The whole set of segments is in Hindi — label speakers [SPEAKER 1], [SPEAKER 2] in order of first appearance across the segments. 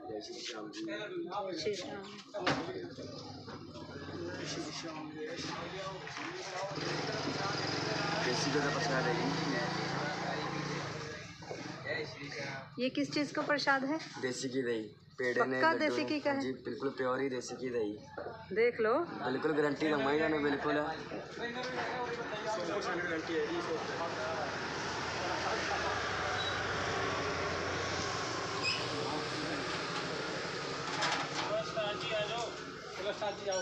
[SPEAKER 1] जय श्री श्याम जी।
[SPEAKER 2] श्री श्याम।
[SPEAKER 1] देसी का प्रसाद है
[SPEAKER 2] ये किस चीज़ का प्रसाद है?
[SPEAKER 1] देसी की दही, पेड़े ने
[SPEAKER 2] पक्का देसी की का है
[SPEAKER 1] जी, बिल्कुल प्योर ही देसी की दही,
[SPEAKER 2] देख लो।
[SPEAKER 1] बिल्कुल गारंटी दमाई जाने बिल्कुल गारंटी है। जी आओ।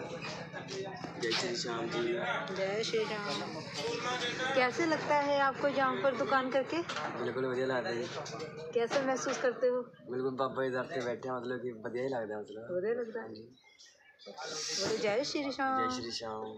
[SPEAKER 1] जय श्री श्याम जी।
[SPEAKER 2] जय श्री राम। कैसे लगता है आपको यहाँ पर दुकान करके?
[SPEAKER 1] बिल्कुल बढ़िया लगता है।
[SPEAKER 2] कैसे महसूस करते हो?
[SPEAKER 1] बिल्कुल बाबा जी दर पे बैठे मतलब कि बढ़िया ही लगता है, मतलब
[SPEAKER 2] बढ़िया लगता है। बोलो जय श्री श्याम।
[SPEAKER 1] जय श्री श्याम।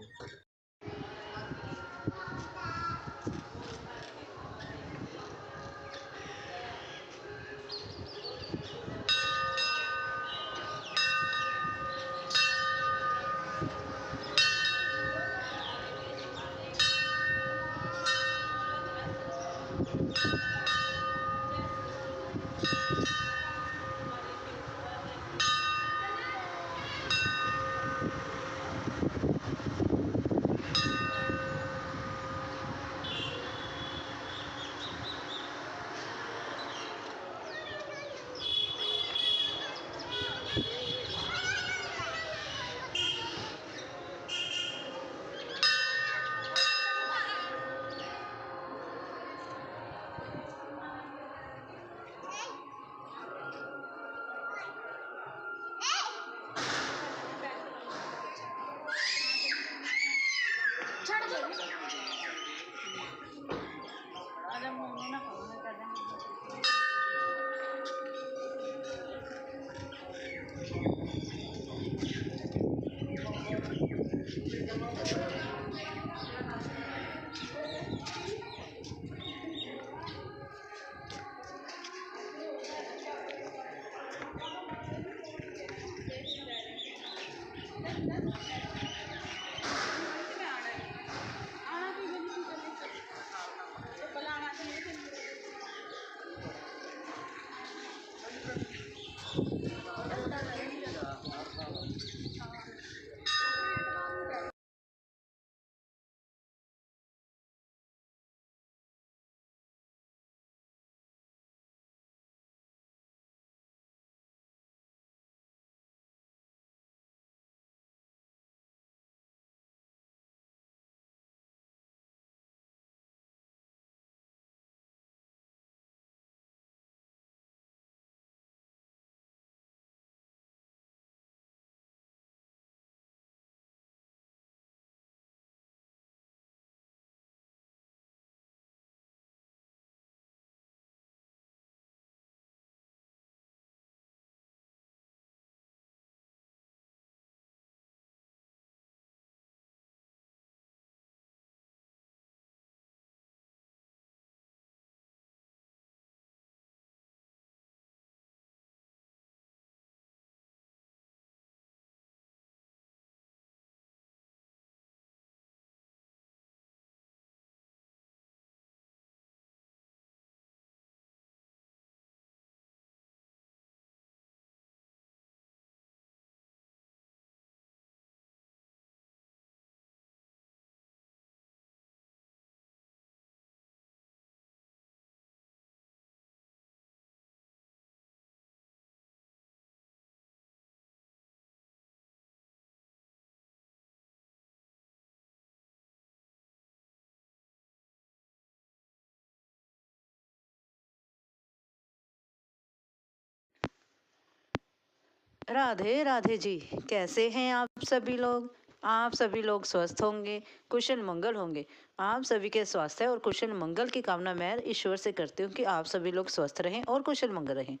[SPEAKER 3] राधे राधे जी। कैसे हैं आप सभी लोग? आप सभी लोग स्वस्थ होंगे, कुशल मंगल होंगे। आप सभी के स्वास्थ्य और कुशल मंगल की कामना मैं ईश्वर से करती हूँ कि आप सभी लोग स्वस्थ रहें और कुशल मंगल रहें।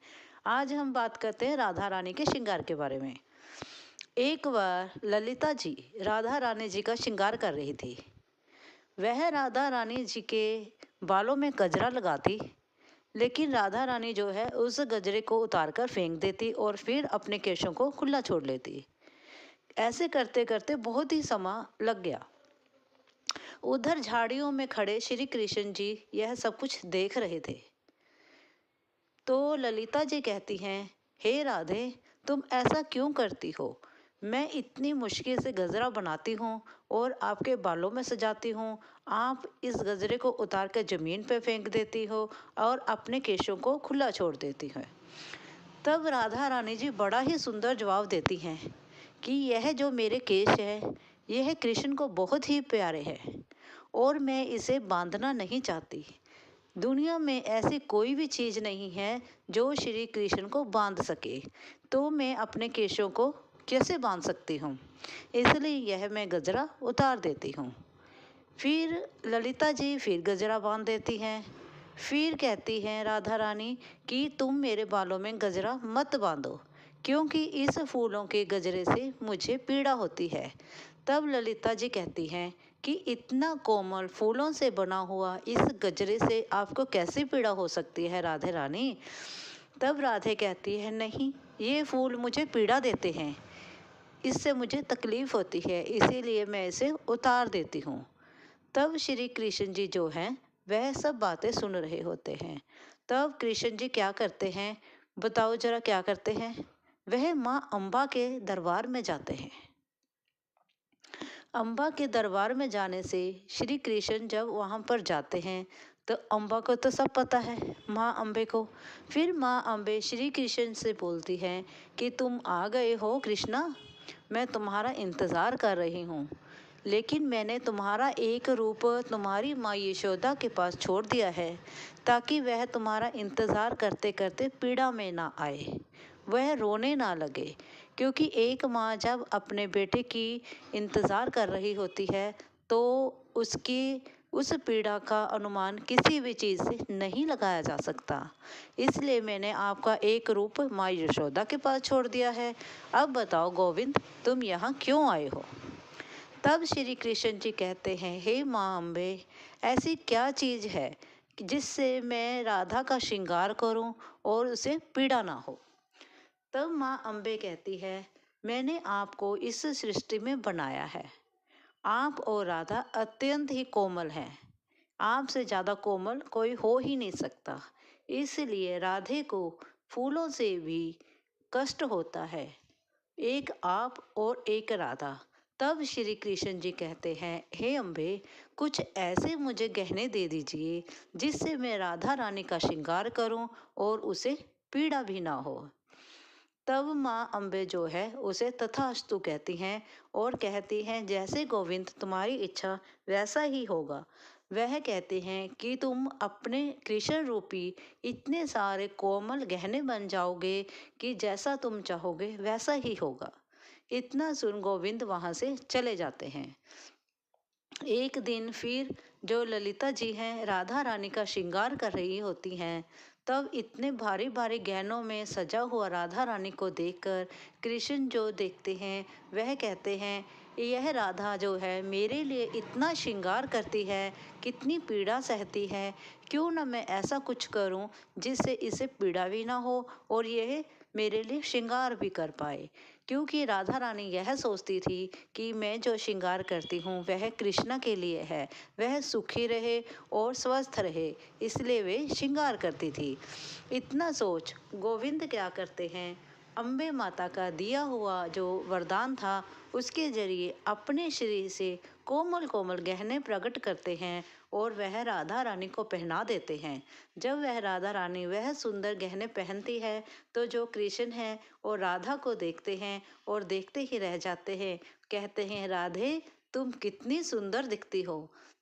[SPEAKER 3] आज हम बात करते हैं राधा रानी के श्रृंगार के बारे में। एक बार ललिता जी राधा रानी जी का श्रृंगार कर रही थी। वह राधा रानी जी के बालों में गजरा लगाती, लेकिन राधा रानी जो है उस गजरे को उतार कर फेंक देती और फिर अपने केशों को खुला छोड़ लेती। ऐसे करते करते बहुत ही समय लग गया। उधर झाड़ियों में खड़े श्री कृष्ण जी यह सब कुछ देख रहे थे। तो ललिता जी कहती हैं, हे राधे, तुम ऐसा क्यों करती हो? मैं इतनी मुश्किल से गजरा बनाती हूँ और आपके बालों में सजाती हूँ, आप इस गजरे को उतार कर जमीन पर फेंक देती हो और अपने केशों को खुला छोड़ देती हो। तब राधा रानी जी बड़ा ही सुंदर जवाब देती हैं कि यह जो मेरे केश है, यह कृष्ण को बहुत ही प्यारे है और मैं इसे बांधना नहीं चाहती। दुनिया में ऐसी कोई भी चीज़ नहीं है जो श्री कृष्ण को बांध सके, तो मैं अपने केशों को कैसे बांध सकती हूँ? इसलिए यह मैं गजरा उतार देती हूँ। फिर ललिता जी फिर गजरा बांध देती हैं। फिर कहती हैं राधा रानी कि तुम मेरे बालों में गजरा मत बांधो, क्योंकि इस फूलों के गजरे से मुझे पीड़ा होती है। तब ललिता जी कहती हैं कि इतना कोमल फूलों से बना हुआ इस गजरे से आपको कैसे पीड़ा हो सकती है राधे रानी? तब राधे कहती है, नहीं, ये फूल मुझे पीड़ा देते हैं, इससे मुझे तकलीफ होती है, इसीलिए मैं इसे उतार देती हूँ। तब श्री कृष्ण जी जो हैं वह सब बातें सुन रहे होते हैं। तब कृष्ण जी क्या करते हैं, बताओ जरा क्या करते हैं? वह माँ अम्बा के दरबार में जाते हैं। अम्बा के दरबार में जाने से श्री कृष्ण जब वहाँ पर जाते हैं तो अम्बा को तो सब पता है, माँ अम्बे को। फिर माँ अम्बे श्री कृष्ण से बोलती हैं कि तुम आ गए हो कृष्णा, मैं तुम्हारा इंतज़ार कर रही हूँ, लेकिन मैंने तुम्हारा एक रूप तुम्हारी माँ यशोदा के पास छोड़ दिया है ताकि वह तुम्हारा इंतज़ार करते करते पीड़ा में ना आए, वह रोने ना लगे। क्योंकि एक माँ जब अपने बेटे की इंतज़ार कर रही होती है तो उसकी उस पीड़ा का अनुमान किसी भी चीज़ से नहीं लगाया जा सकता। इसलिए मैंने आपका एक रूप माँ यशोदा के पास छोड़ दिया है। अब बताओ गोविंद, तुम यहाँ क्यों आए हो? तब श्री कृष्ण जी कहते हैं, हे माँ अम्बे, ऐसी क्या चीज़ है कि जिससे मैं राधा का श्रृंगार करूं और उसे पीड़ा ना हो? तब माँ अम्बे कहती है, मैंने आपको इस सृष्टि में बनाया है। आप और राधा अत्यंत ही कोमल हैं, आपसे ज़्यादा कोमल कोई हो ही नहीं सकता, इसलिए राधे को फूलों से भी कष्ट होता है, एक आप और एक राधा। तब श्री कृष्ण जी कहते हैं, हे अम्बे, कुछ ऐसे मुझे गहने दे दीजिए जिससे मैं राधा रानी का श्रृंगार करूं और उसे पीड़ा भी ना हो। तब माँ अम्बे जो है उसे तथास्तु कहती हैं और कहती हैं, जैसे गोविंद तुम्हारी इच्छा वैसा ही होगा। वह कहते हैं कि तुम अपने कृष्ण रूपी इतने सारे कोमल गहने बन जाओगे कि जैसा तुम चाहोगे वैसा ही होगा। इतना सुन गोविंद वहाँ से चले जाते हैं। एक दिन फिर जो ललिता जी हैं राधा रानी का श्रृंगार कर रही होती हैं, तब इतने भारी भारी गहनों में सजा हुआ राधा रानी को देखकर कृष्ण जो देखते हैं वह कहते हैं, यह राधा जो है मेरे लिए इतना श्रृंगार करती है, कितनी पीड़ा सहती है, क्यों ना मैं ऐसा कुछ करूं जिससे इसे पीड़ा भी ना हो और यह मेरे लिए श्रृंगार भी कर पाए। क्योंकि राधा रानी यह सोचती थी कि मैं जो श्रृंगार करती हूँ वह कृष्ण के लिए है, वह सुखी रहे और स्वस्थ रहे, इसलिए वे श्रृंगार करती थी। इतना सोच गोविंद क्या करते हैं, अम्बे माता का दिया हुआ जो वरदान था उसके जरिए अपने शरीर से कोमल कोमल गहने प्रकट करते हैं और वह राधा रानी को पहना देते हैं। जब वह राधा रानी वह सुंदर गहने पहनती है तो जो कृष्ण है और राधा को देखते हैं और देखते ही रह जाते हैं, कहते हैं, राधे तुम कितनी सुंदर दिखती हो,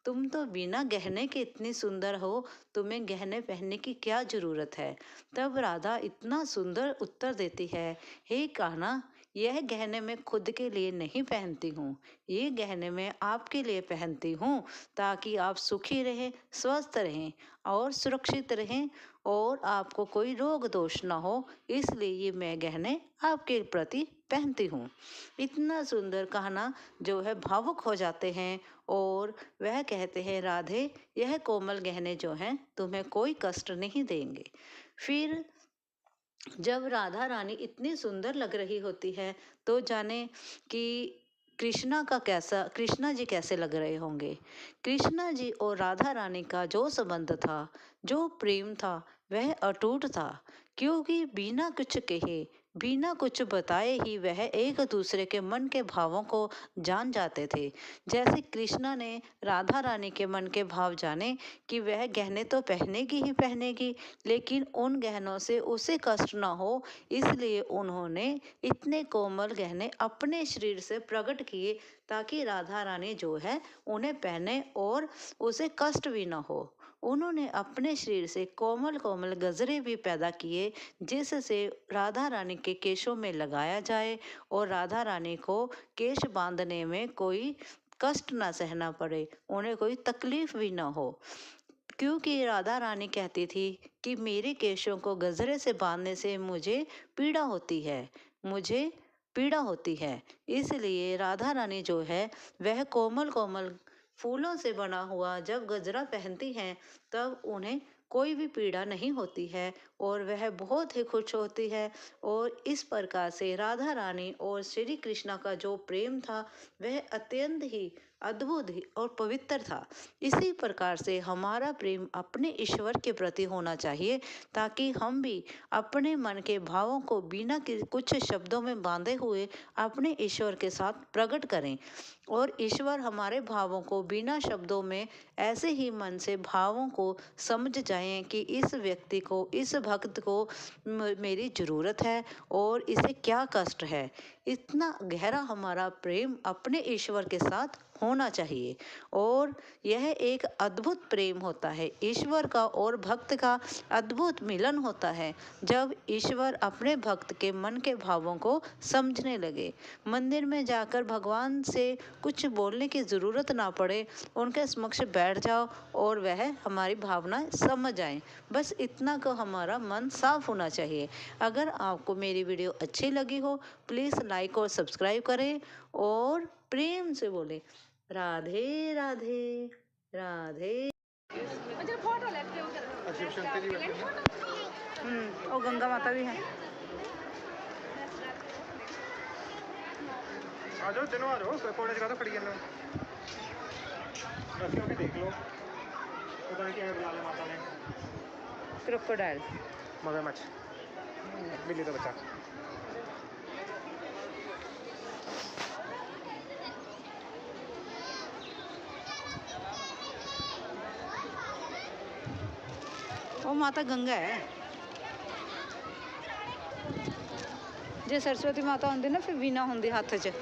[SPEAKER 3] तुम तो बिना गहने के इतनी सुंदर हो, तुम्हें गहने पहनने की क्या जरूरत है। तब राधा इतना सुंदर उत्तर देती है, हे कान्हा, यह गहने मैं खुद के लिए नहीं पहनती हूँ, ये गहने मैं आपके लिए पहनती हूँ, ताकि आप सुखी रहें, स्वस्थ रहें और सुरक्षित रहें और आपको कोई रोग दोष ना हो, इसलिए ये मैं गहने आपके प्रति पहनती हूँ। इतना सुंदर कहना जो है भावुक हो जाते हैं और वह कहते हैं, राधे, यह कोमल गहने जो हैं तुम्हें कोई कष्ट नहीं देंगे। फिर जब राधा रानी इतनी सुंदर लग रही होती है तो जाने कि कृष्णा जी कैसे लग रहे होंगे। कृष्णा जी और राधा रानी का जो संबंध था, जो प्रेम था, वह अटूट था, क्योंकि बिना कुछ कहे, बिना कुछ बताए ही वह एक दूसरे के मन के भावों को जान जाते थे। जैसे कृष्णा ने राधा रानी के मन के भाव जाने कि वह गहने तो पहनेगी ही पहनेगी, लेकिन उन गहनों से उसे कष्ट ना हो, इसलिए उन्होंने इतने कोमल गहने अपने शरीर से प्रकट किए ताकि राधा रानी जो है उन्हें पहने और उसे कष्ट भी ना हो। उन्होंने अपने शरीर से कोमल कोमल गजरे भी पैदा किए, जिससे राधा रानी के केशों में लगाया जाए और राधा रानी को केश बांधने में कोई कष्ट ना सहना पड़े, उन्हें कोई तकलीफ भी ना हो। क्योंकि राधा रानी कहती थी कि मेरे केशों को गजरे से बांधने से मुझे पीड़ा होती है, मुझे पीड़ा होती है। इसलिए राधा रानी जो है वह कोमल कोमल फूलों से बना हुआ जब गजरा पहनती हैं तब उन्हें कोई भी पीड़ा नहीं होती है और वह बहुत ही खुश होती है। और इस प्रकार से राधा रानी और श्री कृष्णा का जो प्रेम था वह अत्यंत ही अद्भुत ही और पवित्र था। इसी प्रकार से हमारा प्रेम अपने ईश्वर के प्रति होना चाहिए, ताकि हम भी अपने मन के भावों को बिना कुछ शब्दों में बांधे हुए अपने ईश्वर के साथ प्रकट करें और ईश्वर हमारे भावों को बिना शब्दों में ऐसे ही मन से भावों को समझ जाएं कि इस व्यक्ति को, इस भक्त को मेरी ज़रूरत है और इसे क्या कष्ट है। इतना गहरा हमारा प्रेम अपने ईश्वर के साथ होना चाहिए और यह एक अद्भुत प्रेम होता है। ईश्वर का और भक्त का अद्भुत मिलन होता है जब ईश्वर अपने भक्त के मन के भावों को समझने लगे। मंदिर में जाकर भगवान से कुछ बोलने की ज़रूरत ना पड़े, उनके समक्ष बैठ जाओ और वह हमारी भावना समझ आए। बस इतना को हमारा मन साफ होना चाहिए। अगर आपको मेरी वीडियो अच्छी लगी हो प्लीज़ लाइक और सब्सक्राइब करें और प्रेम से बोले राधे राधे राधे। और गंगा माता भी है।
[SPEAKER 4] आ जाओ, चलो आ जाओ, पौड़े जगह तो खड़ी है ना, देख लो पता नहीं क्या बुला लिया माता ने।
[SPEAKER 3] क्रोकोडाइल,
[SPEAKER 4] मगरमच्छ, बिल्ली का बच्चा।
[SPEAKER 3] वो माता गंगा है। जे सरस्वती माता होंदी ना फिर वीणा होंदी हाथ च।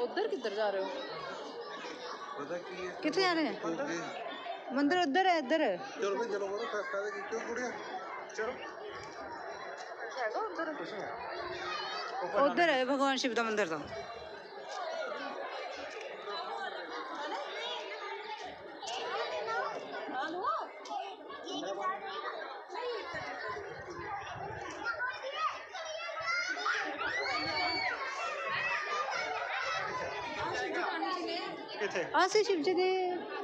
[SPEAKER 3] उधर किधर जा रहे हो?
[SPEAKER 1] पता की है
[SPEAKER 3] कितने जा रहे हैं? मंदिर उधर है, इधर है।
[SPEAKER 1] चलो भाई चलो बोलो फायदा की क्यों गुड़िया
[SPEAKER 4] चलो
[SPEAKER 3] उधर है भगवान शिव का मंदिर तो। आसे शिव जी दे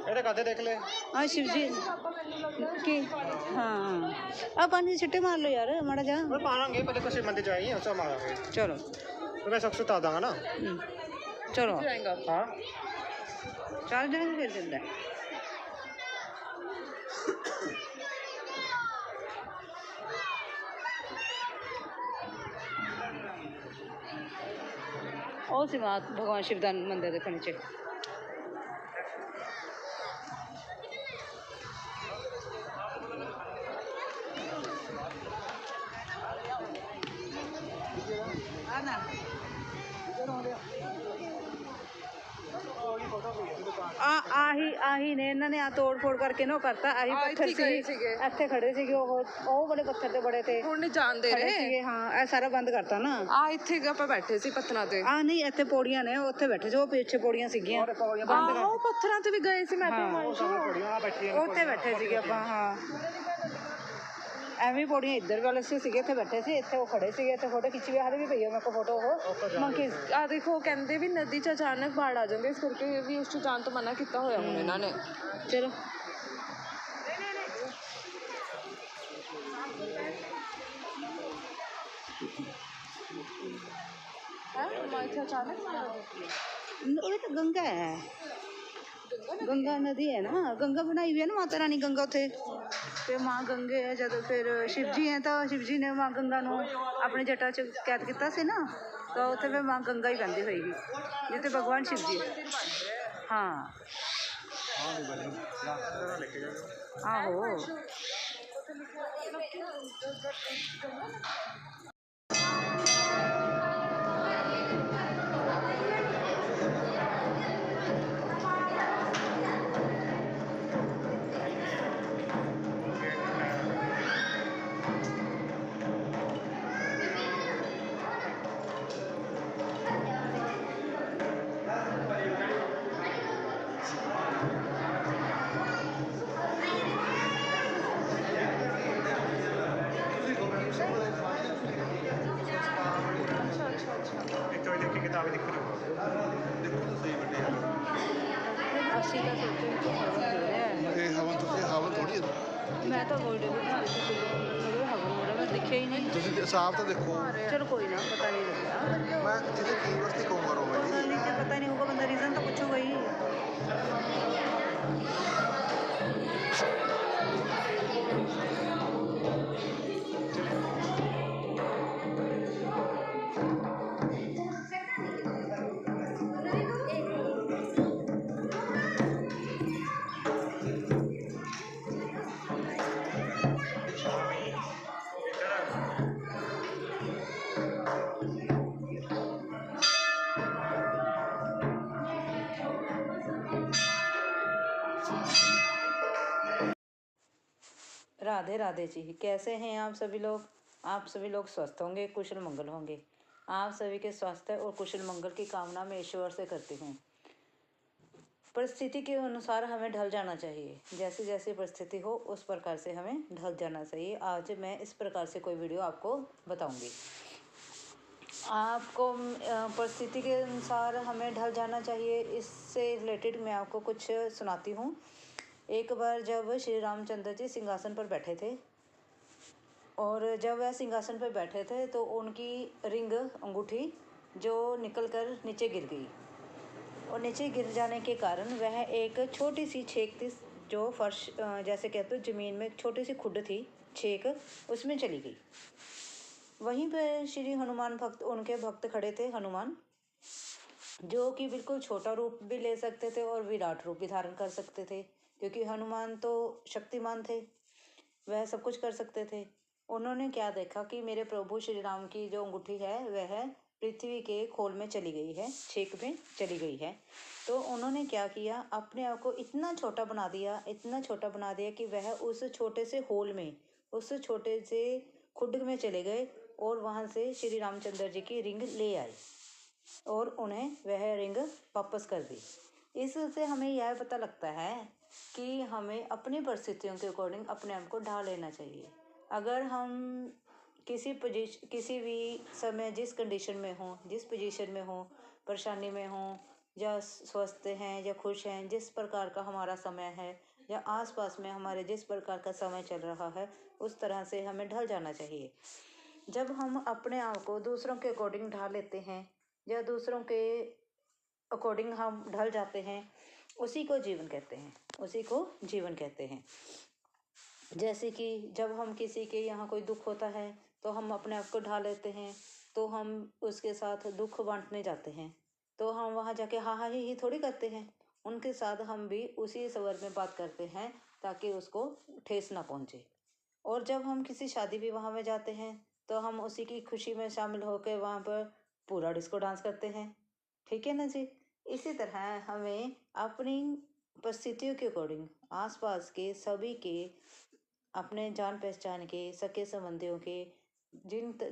[SPEAKER 4] ਇਹਦੇ ਕਾਦੇ ਦੇਖ ਲੈ।
[SPEAKER 3] हाँ शिव जी की हाँ अब पानी छिट्टे मार लो यार माड़ा जा।
[SPEAKER 4] और मारेंगे पहले किसी मंदिर जाएंगे उससे मारेंगे।
[SPEAKER 3] चलो
[SPEAKER 4] तो मैं सब सुता दूंगा ना।
[SPEAKER 3] चलो
[SPEAKER 4] हाँ
[SPEAKER 3] चल जाएंगे फिर दिन ਉਹ ਸੀ ਮਾਂ ਭਗਵਾਨ शिव ਦਾ ਮੰਦਿਰ ਦੇਖਣ नीचे। ਆਹੀ ਨੇ ਇਹਨਾਂ ਨੇ ਆ ਤੋੜ ਫੋੜ ਕਰਕੇ ਨਾ ਉਹ ਕਰਤਾ। ਆਹੀ ਪੱਥਰ ਸੀ, ਇੱਥੇ ਖੜੇ ਸੀਗੇ ਉਹ ਬੜੇ ਪੱਥਰ ਤੇ ਬੜੇ ਤੇ
[SPEAKER 2] ਹੁਣ ਨਹੀਂ ਜਾਣ ਦੇ ਰਹੇ
[SPEAKER 3] ਸੀਗੇ। ਹਾਂ ਇਹ ਸਾਰਾ ਬੰਦ ਕਰਤਾ ਨਾ।
[SPEAKER 2] ਆ ਇੱਥੇ ਆਪਾਂ ਬੈਠੇ ਸੀ ਪੱਥਰਾਂ ਤੇ।
[SPEAKER 3] ਆ ਨਹੀਂ ਇੱਥੇ ਪੌੜੀਆਂ ਨੇ, ਉੱਥੇ ਬੈਠੇ ਸੀ, ਉਹ ਪਿੱਛੇ ਪੌੜੀਆਂ ਸੀਗੀਆਂ ਬੰਦ ਕਰ।
[SPEAKER 2] ਉਹ ਪੱਥਰਾਂ ਤੇ ਵੀ ਗਏ ਸੀ ਮੈਂ
[SPEAKER 3] ਉੱਥੇ ਬੈਠੇ ਸੀਗੇ ਆਪਾਂ। ਹਾਂ ਐਵੇਂ ਪੌੜੀਆਂ ਇੱਧਰ ਵਾਲੇ ਸੀਗੇ, ਇੱਥੇ ਬੈਠੇ ਸੀ, ਇੱਥੇ ਉਹ ਖੜੇ ਸੀਗੇ, ਇੱਥੇ ਫੋਟੋ ਖਿੱਚੀ ਵੀ ਹਾਲੇ ਵੀ ਪਈ ਹੈ ਮੇਰੇ ਕੋਲ ਫੋਟੋ। ਉਹ ਮੰਕੀਜ਼
[SPEAKER 2] ਆ ਦੇਖੋ ਕਹਿੰਦੇ ਵੀ ਨਦੀ 'ਚ ਅਚਾਨਕ ਬਾੜ ਆ ਜਾਂਦੀ, ਇਸ ਕਰਕੇ ਵੀ ਉਸ 'ਚ ਜਾਣ ਤੋਂ ਮਨਾ ਕੀਤਾ ਹੋਇਆ ਹੁਣ ਇਹਨਾਂ ਨੇ।
[SPEAKER 3] ਚਲੋ
[SPEAKER 2] अचानक
[SPEAKER 3] ये तो गंगा है, गंगा नदी है ना, गंगा बनाई हुई है ना माता रानी गंगा उत्थे ते माँ गंगे है। जब फिर शिव जी हैं तो शिव जी ने माँ गंगा नू अपने जटा च कैद किया से ना, तो उत्थे फिर माँ गंगा ही कहती होएगी जिते भगवान शिव जी है। हाँ आहो मैं तो वीडियो बना रही थी, हवन हो रहा मैं दिखे ही नहीं।
[SPEAKER 1] ਤੁਸੀਂ ਸਾਫ ਤਾਂ ਦੇਖੋ।
[SPEAKER 3] चलो कोई ना, पता नहीं लगता।
[SPEAKER 1] ਮੈਂ ਜਿਹਦੇ ਕੀ ਵਸਤੀ ਕਹੂੰਗਾ ਰੋਮਾ ਜੀ।
[SPEAKER 3] पता नहीं होगा, बंदा रीज़न तो पूछूगा ही। राधे राधे जी, कैसे हैं आप सभी लोग? आप सभी लोग स्वस्थ होंगे, कुशल मंगल होंगे। आप सभी के स्वास्थ्य और कुशल मंगल की कामना मैं ईश्वर से करती हूँ। परिस्थिति के अनुसार हमें ढल जाना चाहिए, जैसी जैसी परिस्थिति हो उस प्रकार से हमें ढल जाना चाहिए। आज मैं इस प्रकार से कोई वीडियो आपको बताऊंगी। आपको परिस्थिति के अनुसार हमें ढल जाना चाहिए, इससे रिलेटेड मैं आपको कुछ सुनाती हूँ। एक बार जब श्री रामचंद्र जी सिंहासन पर बैठे थे, और जब वह सिंहासन पर बैठे थे तो उनकी रिंग अंगूठी जो निकलकर नीचे गिर गई, और नीचे गिर जाने के कारण वह एक छोटी सी छेक थी, जो फर्श जैसे कहते हो ज़मीन में एक छोटी सी खुड थी, छेक, उसमें चली गई। वहीं पर श्री हनुमान भक्त, उनके भक्त खड़े थे, हनुमान, जो कि बिल्कुल छोटा रूप भी ले सकते थे और विराट रूप भी धारण कर सकते थे, क्योंकि हनुमान तो शक्तिमान थे, वह सब कुछ कर सकते थे। उन्होंने क्या देखा कि मेरे प्रभु श्री राम की जो अंगूठी है वह पृथ्वी के खोल में चली गई है, छेक में चली गई है। तो उन्होंने क्या किया, अपने आप को इतना छोटा बना दिया, इतना छोटा बना दिया कि वह उस छोटे से होल में, उस छोटे से खुड में चले गए और वहाँ से श्री रामचंद्र जी की रिंग ले आए और उन्हें वह रिंग वापस कर दी। इससे हमें यह पता लगता है कि हमें अपनी परिस्थितियों के अकॉर्डिंग अपने आप को ढाल लेना चाहिए। अगर हम किसी भी समय जिस कंडीशन में हों, जिस पोजीशन में हों, परेशानी में हों, या स्वस्थ हैं या खुश हैं, जिस प्रकार का हमारा समय है या आसपास में हमारे जिस प्रकार का समय चल रहा है, उस तरह से हमें ढल जाना चाहिए। जब हम अपने आप को दूसरों के अकॉर्डिंग ढाल लेते हैं या दूसरों के अकॉर्डिंग हम ढल जाते हैं, उसी को जीवन कहते हैं, उसी को जीवन कहते हैं। जैसे कि जब हम किसी के यहाँ कोई दुख होता है तो हम अपने आप को ढाल लेते हैं, तो हम उसके साथ दुख बांटने जाते हैं, तो हम वहाँ जाके हाँ हाँ ही थोड़ी करते हैं। उनके साथ हम भी उसी स्वर में बात करते हैं ताकि उसको ठेस ना पहुँचे। और जब हम किसी शादी विवाह में जाते हैं तो हम उसी की खुशी में शामिल होकर वहाँ पर पूरा डिस्को डांस करते हैं। ठीक है ना जी। इसी तरह हमें अपनी परिस्थितियों के अकॉर्डिंग आसपास के सभी के, अपने जान पहचान के, सगे संबंधियों के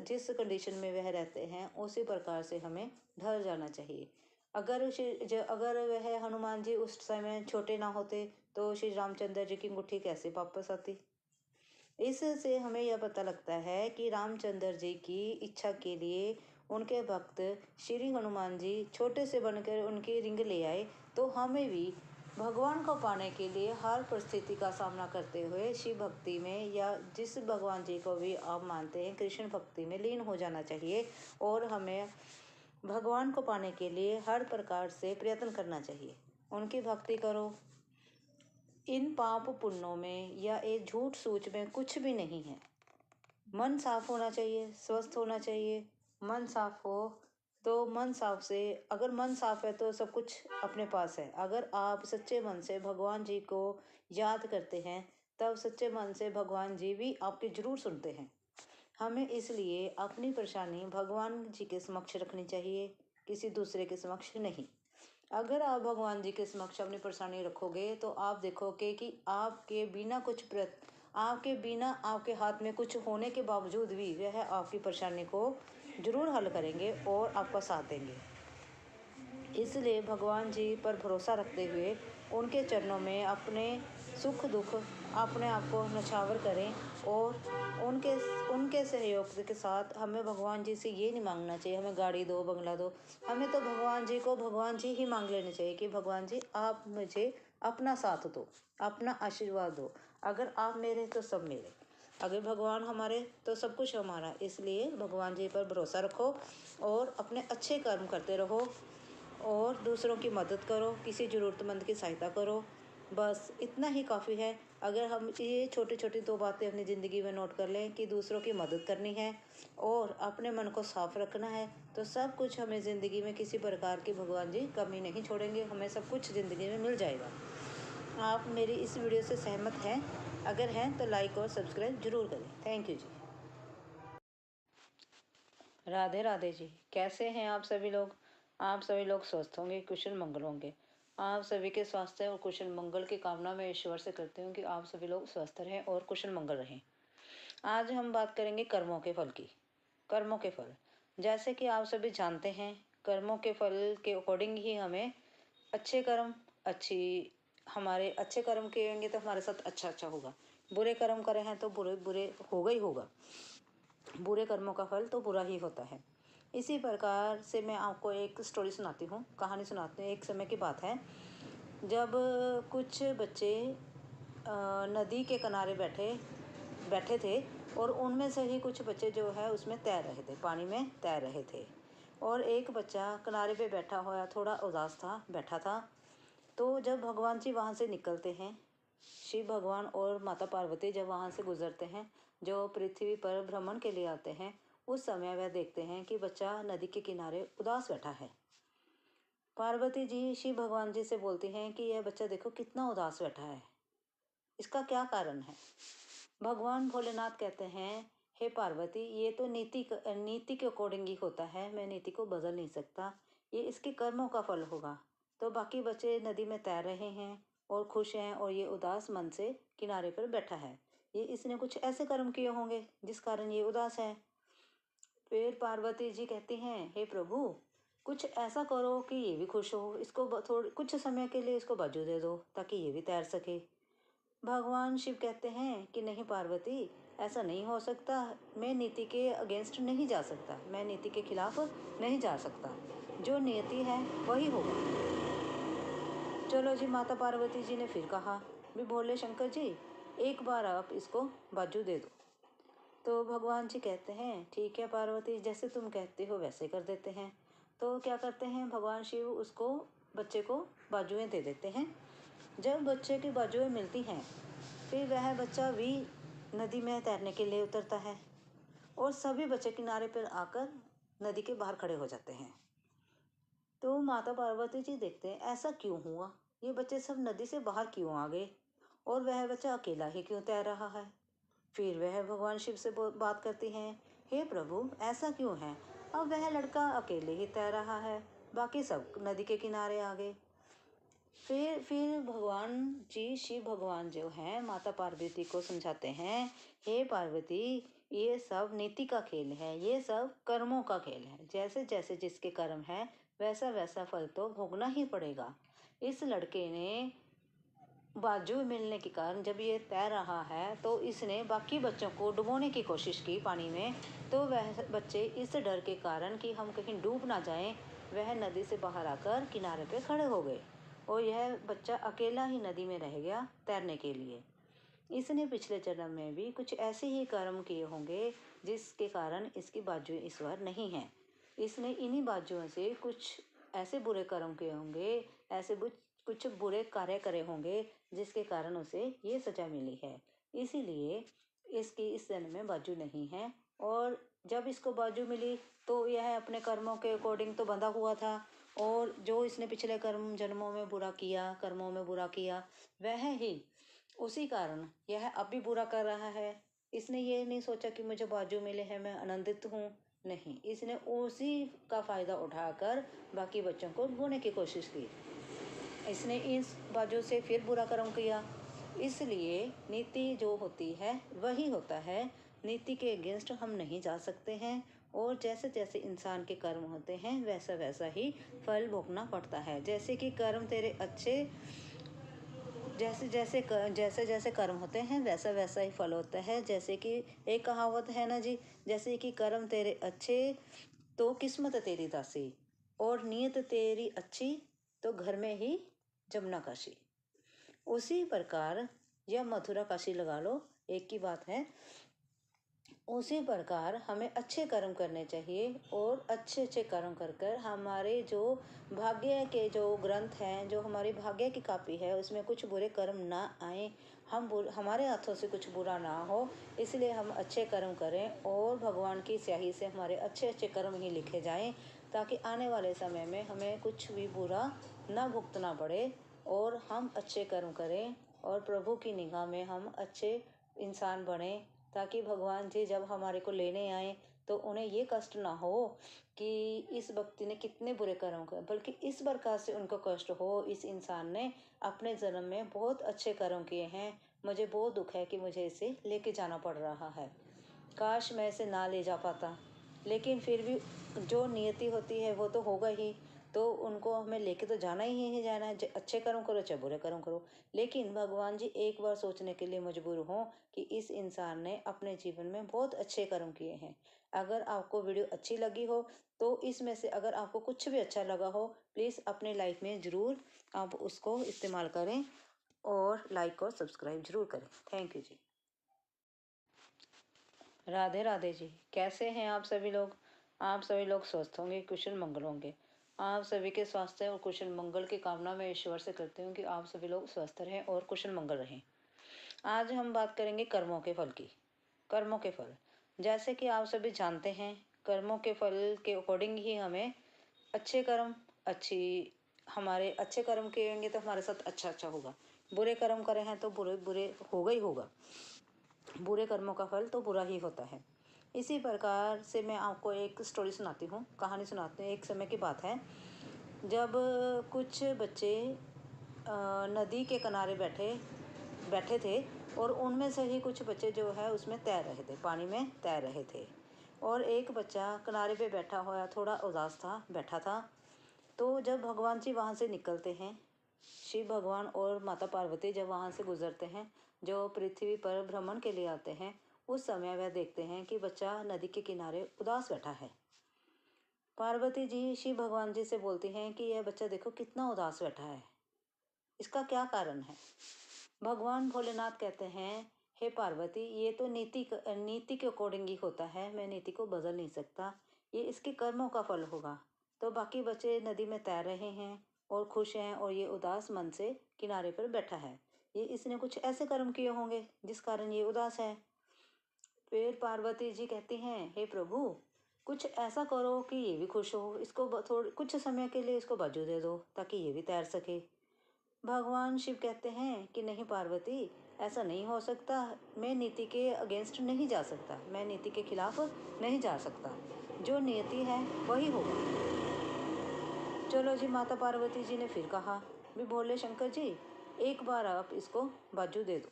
[SPEAKER 3] जिस कंडीशन में वह रहते हैं उसी प्रकार से हमें ढल जाना चाहिए। अगर वह हनुमान जी उस समय छोटे ना होते तो श्री रामचंद्र जी की अंगूठी कैसे वापस आती। इससे हमें यह पता लगता है कि रामचंद्र जी की इच्छा के लिए उनके भक्त श्री हनुमान जी छोटे से बनकर उनकी रिंग ले आए, तो हमें भी भगवान को पाने के लिए हर परिस्थिति का सामना करते हुए शिव भक्ति में, या जिस भगवान जी को भी आप मानते हैं, कृष्ण भक्ति में लीन हो जाना चाहिए। और हमें भगवान को पाने के लिए हर प्रकार से प्रयत्न करना चाहिए। उनकी भक्ति करो। इन पाप पुण्यों में या एक झूठ सूच में कुछ भी नहीं है। मन साफ होना चाहिए, स्वस्थ होना चाहिए। मन साफ हो तो मन साफ से, अगर मन साफ है तो सब कुछ अपने पास है। अगर आप सच्चे मन से भगवान जी को याद करते हैं तब सच्चे मन से भगवान जी भी आपकी जरूर सुनते हैं। हमें इसलिए अपनी परेशानी भगवान जी के समक्ष रखनी चाहिए, किसी दूसरे के समक्ष नहीं। अगर आप भगवान जी के समक्ष अपनी परेशानी रखोगे तो आप देखोगे कि आपके बिना आपके हाथ में कुछ होने के बावजूद भी वह आपकी परेशानी को जरूर हल करेंगे और आपका साथ देंगे। इसलिए भगवान जी पर भरोसा रखते हुए उनके चरणों में अपने सुख दुख अपने आप को न्यौछावर करें। और उनके सहयोग के साथ हमें भगवान जी से ये नहीं मांगना चाहिए हमें गाड़ी दो, बंगला दो। हमें तो भगवान जी ही मांग लेने चाहिए कि भगवान जी आप मुझे अपना साथ दो, अपना आशीर्वाद दो। अगर आप मेरे तो सब मेरे, अगर भगवान हमारे तो सब कुछ हमारा। इसलिए भगवान जी पर भरोसा रखो और अपने अच्छे कर्म करते रहो और दूसरों की मदद करो, किसी ज़रूरतमंद की सहायता करो। बस इतना ही काफ़ी है। अगर हम ये छोटी छोटी 2 बातें अपनी ज़िंदगी में नोट कर लें कि दूसरों की मदद करनी है और अपने मन को साफ रखना है, तो सब कुछ हमें ज़िंदगी में किसी प्रकार की भगवान जी कमी नहीं छोड़ेंगे। हमें सब कुछ ज़िंदगी में मिल जाएगा। आप मेरी इस वीडियो से सहमत हैं? अगर हैं तो लाइक और सब्सक्राइब जरूर करें। थैंक यू जी। राधे राधे जी। कैसे हैं आप सभी लोग? आप सभी लोग स्वस्थ होंगे, कुशल मंगल होंगे। आप सभी के स्वास्थ्य और कुशल मंगल की कामना मैं ईश्वर से करती हूँ कि आप सभी लोग स्वस्थ रहें और कुशल मंगल रहें। आज हम बात करेंगे कर्मों के फल की। कर्मों के फल, जैसे कि आप सभी जानते हैं, कर्मों के फल के अकॉर्डिंग ही हमें हमारे अच्छे कर्म करेंगे तो हमारे साथ अच्छा होगा। बुरे कर्म करें हैं तो बुरे होगा ही होगा। बुरे कर्मों का फल तो बुरा ही होता है। इसी प्रकार से मैं आपको एक स्टोरी सुनाती हूँ, कहानी सुनाती हूँ। एक समय की बात है जब कुछ बच्चे नदी के किनारे बैठे थे और उनमें से ही कुछ बच्चे जो है उसमें तैर रहे थे, पानी में तैर रहे थे। और एक बच्चा किनारे पे बैठा हुआ थोड़ा उदास था, बैठा था। तो जब भगवान जी वहाँ से निकलते हैं, शिव भगवान और माता पार्वती जब वहाँ से गुजरते हैं, जो पृथ्वी पर भ्रमण के लिए आते हैं, उस समय वह देखते हैं कि बच्चा नदी के किनारे उदास बैठा है। पार्वती जी शिव भगवान जी से बोलती हैं कि यह बच्चा देखो कितना उदास बैठा है, इसका क्या कारण है। भगवान भोलेनाथ कहते हैं, हे पार्वती, ये तो नीति के अकॉर्डिंग ही होता है, मैं नीति को बदल नहीं सकता, ये इसके कर्मों का फल होगा। तो बाकी बच्चे नदी में तैर रहे हैं और खुश हैं और ये उदास मन से किनारे पर बैठा है। ये इसने कुछ ऐसे कर्म किए होंगे जिस कारण ये उदास है। फिर पार्वती जी कहती हैं, हे प्रभु, कुछ ऐसा करो कि ये भी खुश हो, इसको थोड़ी कुछ समय के लिए इसको बाजू दे दो ताकि ये भी तैर सके। भगवान शिव कहते हैं कि नहीं पार्वती, ऐसा नहीं हो सकता, मैं नीति के अगेंस्ट नहीं जा सकता, मैं नीति के खिलाफ नहीं जा सकता, जो नियति है वही होगा। चलो जी, माता पार्वती जी ने फिर कहा, भी भोले शंकर जी, एक बार आप इसको बाजू दे दो। तो भगवान जी कहते हैं, ठीक है पार्वती, जैसे तुम कहते हो वैसे कर देते हैं। तो क्या करते हैं, भगवान शिव उसको बच्चे को बाजुएं दे देते हैं। जब बच्चे की बाजुएं मिलती हैं, फिर वह बच्चा भी नदी में तैरने के लिए उतरता है और सभी बच्चे किनारे पर आकर नदी के बाहर खड़े हो जाते हैं। तो माता पार्वती जी देखते हैं ऐसा क्यों हुआ, ये बच्चे सब नदी से बाहर क्यों आ गए और वह बच्चा अकेला ही क्यों तैर रहा है। फिर वह भगवान शिव से बात करती हैं, हे प्रभु ऐसा क्यों है, अब वह लड़का अकेले ही तैर रहा है, बाकी सब नदी के किनारे आ गए। फिर भगवान जी शिव भगवान जो हैं माता पार्वती को समझाते हैं, हे पार्वती ये सब नीति का खेल है, ये सब कर्मों का खेल है, जैसे जैसे जिसके कर्म है वैसा वैसा फल तो भोगना ही पड़ेगा। इस लड़के ने बाजू मिलने के कारण जब ये तैर रहा है तो इसने बाकी बच्चों को डुबोने की कोशिश की पानी में, तो वह बच्चे इस डर के कारण कि हम कहीं डूब ना जाएं, वह नदी से बाहर आकर किनारे पे खड़े हो गए और यह बच्चा अकेला ही नदी में रह गया तैरने के लिए। इसने पिछले जन्म में भी कुछ ऐसे ही कर्म किए होंगे जिसके कारण इसकी बाजू इस बार नहीं है। इसने इन्हीं बाजुओं से कुछ ऐसे बुरे कर्म किए होंगे, ऐसे कुछ बुरे कार्य करे होंगे जिसके कारण उसे ये सजा मिली है। इसीलिए इसकी इस जन्म में बाजू नहीं है और जब इसको बाजू मिली तो यह अपने कर्मों के अकॉर्डिंग तो बंधा हुआ था और जो इसने पिछले जन्मों में बुरा किया, कर्मों में बुरा किया, वह ही उसी कारण यह अब भी बुरा कर रहा है। इसने ये नहीं सोचा कि मुझे बाजू मिले हैं मैं आनंदित हूँ, नहीं, इसने उसी का फ़ायदा उठाकर बाकी बच्चों को डुबोने की कोशिश की। इसने इस बाजू से फिर बुरा कर्म किया। इसलिए नीति जो होती है वही होता है, नीति के अगेंस्ट हम नहीं जा सकते हैं और जैसे जैसे इंसान के कर्म होते हैं वैसा वैसा ही फल भोगना पड़ता है। जैसे कि कर्म तेरे अच्छे, जैसे जैसे कर्म होते हैं वैसा वैसा ही फल होता है। जैसे कि एक कहावत है ना जी, जैसे कि कर्म तेरे अच्छे तो किस्मत तेरी दासी और नीयत तेरी अच्छी तो घर में ही जमुना काशी। उसी प्रकार या मथुरा काशी लगा लो, एक ही बात है। उसी प्रकार हमें अच्छे कर्म करने चाहिए और अच्छे अच्छे कर्म कर कर हमारे जो भाग्य के जो ग्रंथ हैं, जो हमारी भाग्य की कापी है, उसमें कुछ बुरे कर्म ना आए, हमारे हाथों से कुछ बुरा ना हो, इसलिए हम अच्छे कर्म करें और भगवान की स्याही से हमारे अच्छे अच्छे कर्म ही लिखे जाएं, ताकि आने वाले समय में हमें कुछ भी बुरा ना भुगतना पड़े और हम अच्छे कर्म करें और प्रभु की निगाह में हम अच्छे इंसान बने, ताकि भगवान जी जब हमारे को लेने आए तो उन्हें ये कष्ट ना हो कि इस व्यक्ति ने कितने बुरे कर्म किए, बल्कि इस प्रकार से उनको कष्ट हो, इस इंसान ने अपने जन्म में बहुत अच्छे कर्म किए हैं, मुझे बहुत दुख है कि मुझे इसे लेके जाना पड़ रहा है, काश मैं इसे ना ले जा पाता। लेकिन फिर भी जो नियति होती है वो तो होगा ही, तो उनको हमें लेके तो जाना ही जाना है, अच्छे कर्म करो चाहे बुरे कर्म करो। लेकिन भगवान जी एक बार सोचने के लिए मजबूर हों कि इस इंसान ने अपने जीवन में बहुत अच्छे कर्म किए हैं। अगर आपको वीडियो अच्छी लगी हो तो इसमें से अगर आपको कुछ भी अच्छा लगा हो, प्लीज़ अपने लाइफ में ज़रूर आप उसको इस्तेमाल करें और लाइक और सब्सक्राइब ज़रूर करें। थैंक यू जी। राधे राधे जी, कैसे हैं आप सभी लोग? आप सभी लोग स्वस्थ होंगे, कुशल मंगल होंगे। आप सभी के स्वास्थ्य और कुशल मंगल की कामना मैं ईश्वर से करती हूँ कि आप सभी लोग स्वस्थ रहें और कुशल मंगल रहें। आज हम बात करेंगे कर्मों के फल की। कर्मों के फल, जैसे कि आप सभी जानते हैं, कर्मों के फल के अकॉर्डिंग ही हमें अच्छे कर्म हमारे अच्छे कर्म किएंगे तो हमारे साथ अच्छा अच्छा होगा, बुरे कर्म करें हैं तो बुरे बुरे होगा ही होगा, बुरे कर्मों का फल तो बुरा ही होता है। इसी प्रकार से मैं आपको एक स्टोरी सुनाती हूँ, कहानी सुनाती हूँ। एक समय की बात है जब कुछ बच्चे नदी के किनारे बैठे थे और उनमें से ही कुछ बच्चे जो है उसमें तैर रहे थे, पानी में तैर रहे थे और एक बच्चा किनारे पे बैठा हुआ थोड़ा उदास था, बैठा था। तो जब भगवान जी वहाँ से निकलते हैं, शिव भगवान और माता पार्वती जब वहाँ से गुजरते हैं, जो पृथ्वी पर भ्रमण के लिए आते हैं, उस समय वह देखते हैं कि बच्चा नदी के किनारे उदास बैठा है। पार्वती जी शिव भगवान जी से बोलती हैं कि यह बच्चा देखो कितना उदास बैठा है, इसका क्या कारण है। भगवान भोलेनाथ कहते हैं, हे पार्वती ये तो नीति के अकॉर्डिंग ही होता है, मैं नीति को बदल नहीं सकता, ये इसके कर्मों का फल होगा। तो बाकी बच्चे नदी में तैर रहे हैं और खुश हैं और ये उदास मन से किनारे पर बैठा है, ये इसने कुछ ऐसे कर्म किए होंगे जिस कारण ये उदास है। फिर पार्वती जी कहती हैं, हे प्रभु कुछ ऐसा करो कि ये भी खुश हो, इसको थोड़ी कुछ समय के लिए इसको बाजू दे दो ताकि ये भी तैर सके। भगवान शिव कहते हैं कि नहीं पार्वती, ऐसा नहीं हो सकता, मैं नीति के अगेंस्ट नहीं जा सकता, मैं नीति के खिलाफ नहीं जा सकता, जो नियति है वही होगा। चलो जी, माता पार्वती जी ने फिर कहा भी भोले शंकर जी, एक बार आप इसको बाजू दे दो।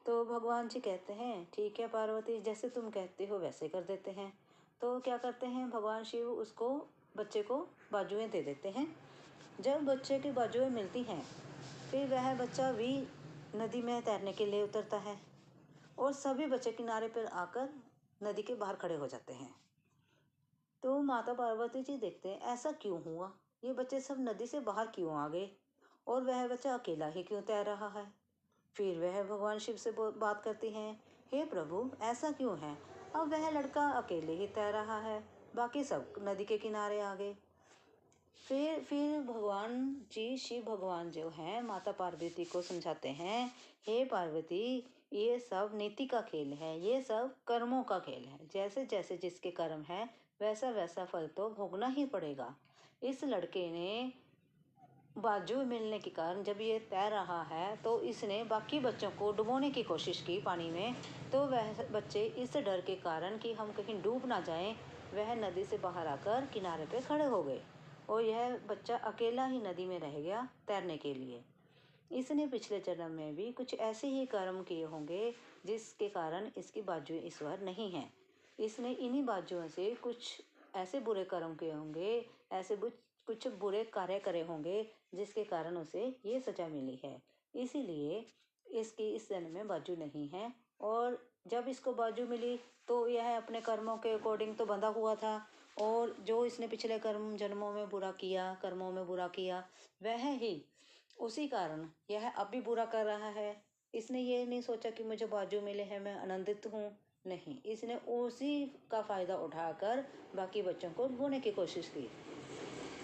[SPEAKER 3] तो भगवान जी कहते हैं ठीक है पार्वती, जैसे तुम कहते हो वैसे कर देते हैं। तो क्या करते हैं भगवान शिव, उसको बच्चे को बाजुएं दे देते हैं। जब बच्चे की बाजुएं मिलती हैं फिर वह बच्चा भी नदी में तैरने के लिए उतरता है और सभी बच्चे किनारे पर आकर नदी के बाहर खड़े हो जाते हैं। तो माता पार्वती जी देखते हैं ऐसा क्यों हुआ, ये बच्चे सब नदी से बाहर क्यों आ गए और वह बच्चा अकेला ही क्यों तैर रहा है। फिर वह भगवान शिव से बात करती हैं, हे प्रभु ऐसा क्यों है, अब वह लड़का अकेले ही तैर रहा है, बाकी सब नदी के किनारे आ गए। फिर भगवान जी, शिव भगवान जो हैं माता पार्वती को समझाते हैं, हे पार्वती ये सब नीति का खेल है, ये सब कर्मों का खेल है, जैसे जैसे जिसके कर्म है वैसा वैसा फल तो भोगना ही पड़ेगा। इस लड़के ने बाजू मिलने के कारण जब ये तैर रहा है तो इसने बाकी बच्चों को डुबोने की कोशिश की पानी में, तो वह बच्चे इस डर के कारण कि हम कहीं डूब ना जाएं, वह नदी से बाहर आकर किनारे पे खड़े हो गए और यह बच्चा अकेला ही नदी में रह गया तैरने के लिए। इसने पिछले जन्म में भी कुछ ऐसे ही कर्म किए होंगे जिसके कारण इसकी बाजुएं इस बार नहीं हैं। इसने इन्हीं बाजुओं से कुछ ऐसे बुरे कर्म किए होंगे, ऐसे कुछ बुरे कार्य करे होंगे जिसके कारण उसे ये सजा मिली है। इसीलिए इसकी इस जन्म में बाजू नहीं है और जब इसको बाजू मिली तो यह अपने कर्मों के अकॉर्डिंग तो बंधा हुआ था और जो इसने पिछले जन्मों में बुरा किया, कर्मों में बुरा किया, वह ही उसी कारण यह अब भी बुरा कर रहा है। इसने ये नहीं सोचा कि मुझे बाजू मिले हैं मैं आनंदित हूँ, नहीं, इसने उसी का फ़ायदा उठाकर बाकी बच्चों को डुबोने की कोशिश की।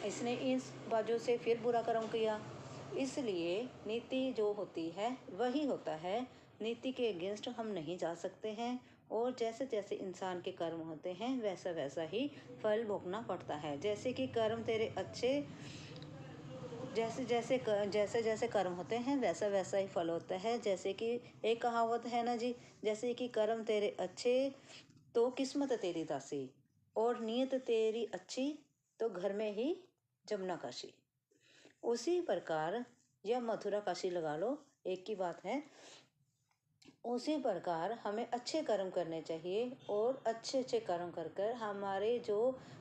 [SPEAKER 3] इसने इस बाजू से फिर बुरा कर्म किया। इसलिए नीति जो होती है वही होता है, नीति के अगेंस्ट हम नहीं जा सकते हैं और जैसे जैसे इंसान के कर्म होते हैं वैसा वैसा ही फल भोगना पड़ता है। जैसे कि कर्म तेरे अच्छे, जैसे जैसे कर्म होते हैं वैसा वैसा ही फल होता है। जैसे कि एक कहावत है ना जी, जैसे कि कर्म तेरे अच्छे तो किस्मत तेरी दासी और नीयत तेरी अच्छी तो घर में ही जमुना काशी। उसी प्रकार या मथुरा काशी लगा लो, एक की बात है। उसी प्रकार हमें अच्छे कर्म करने चाहिए और अच्छे अच्छे कर्म कर कर हमारे जो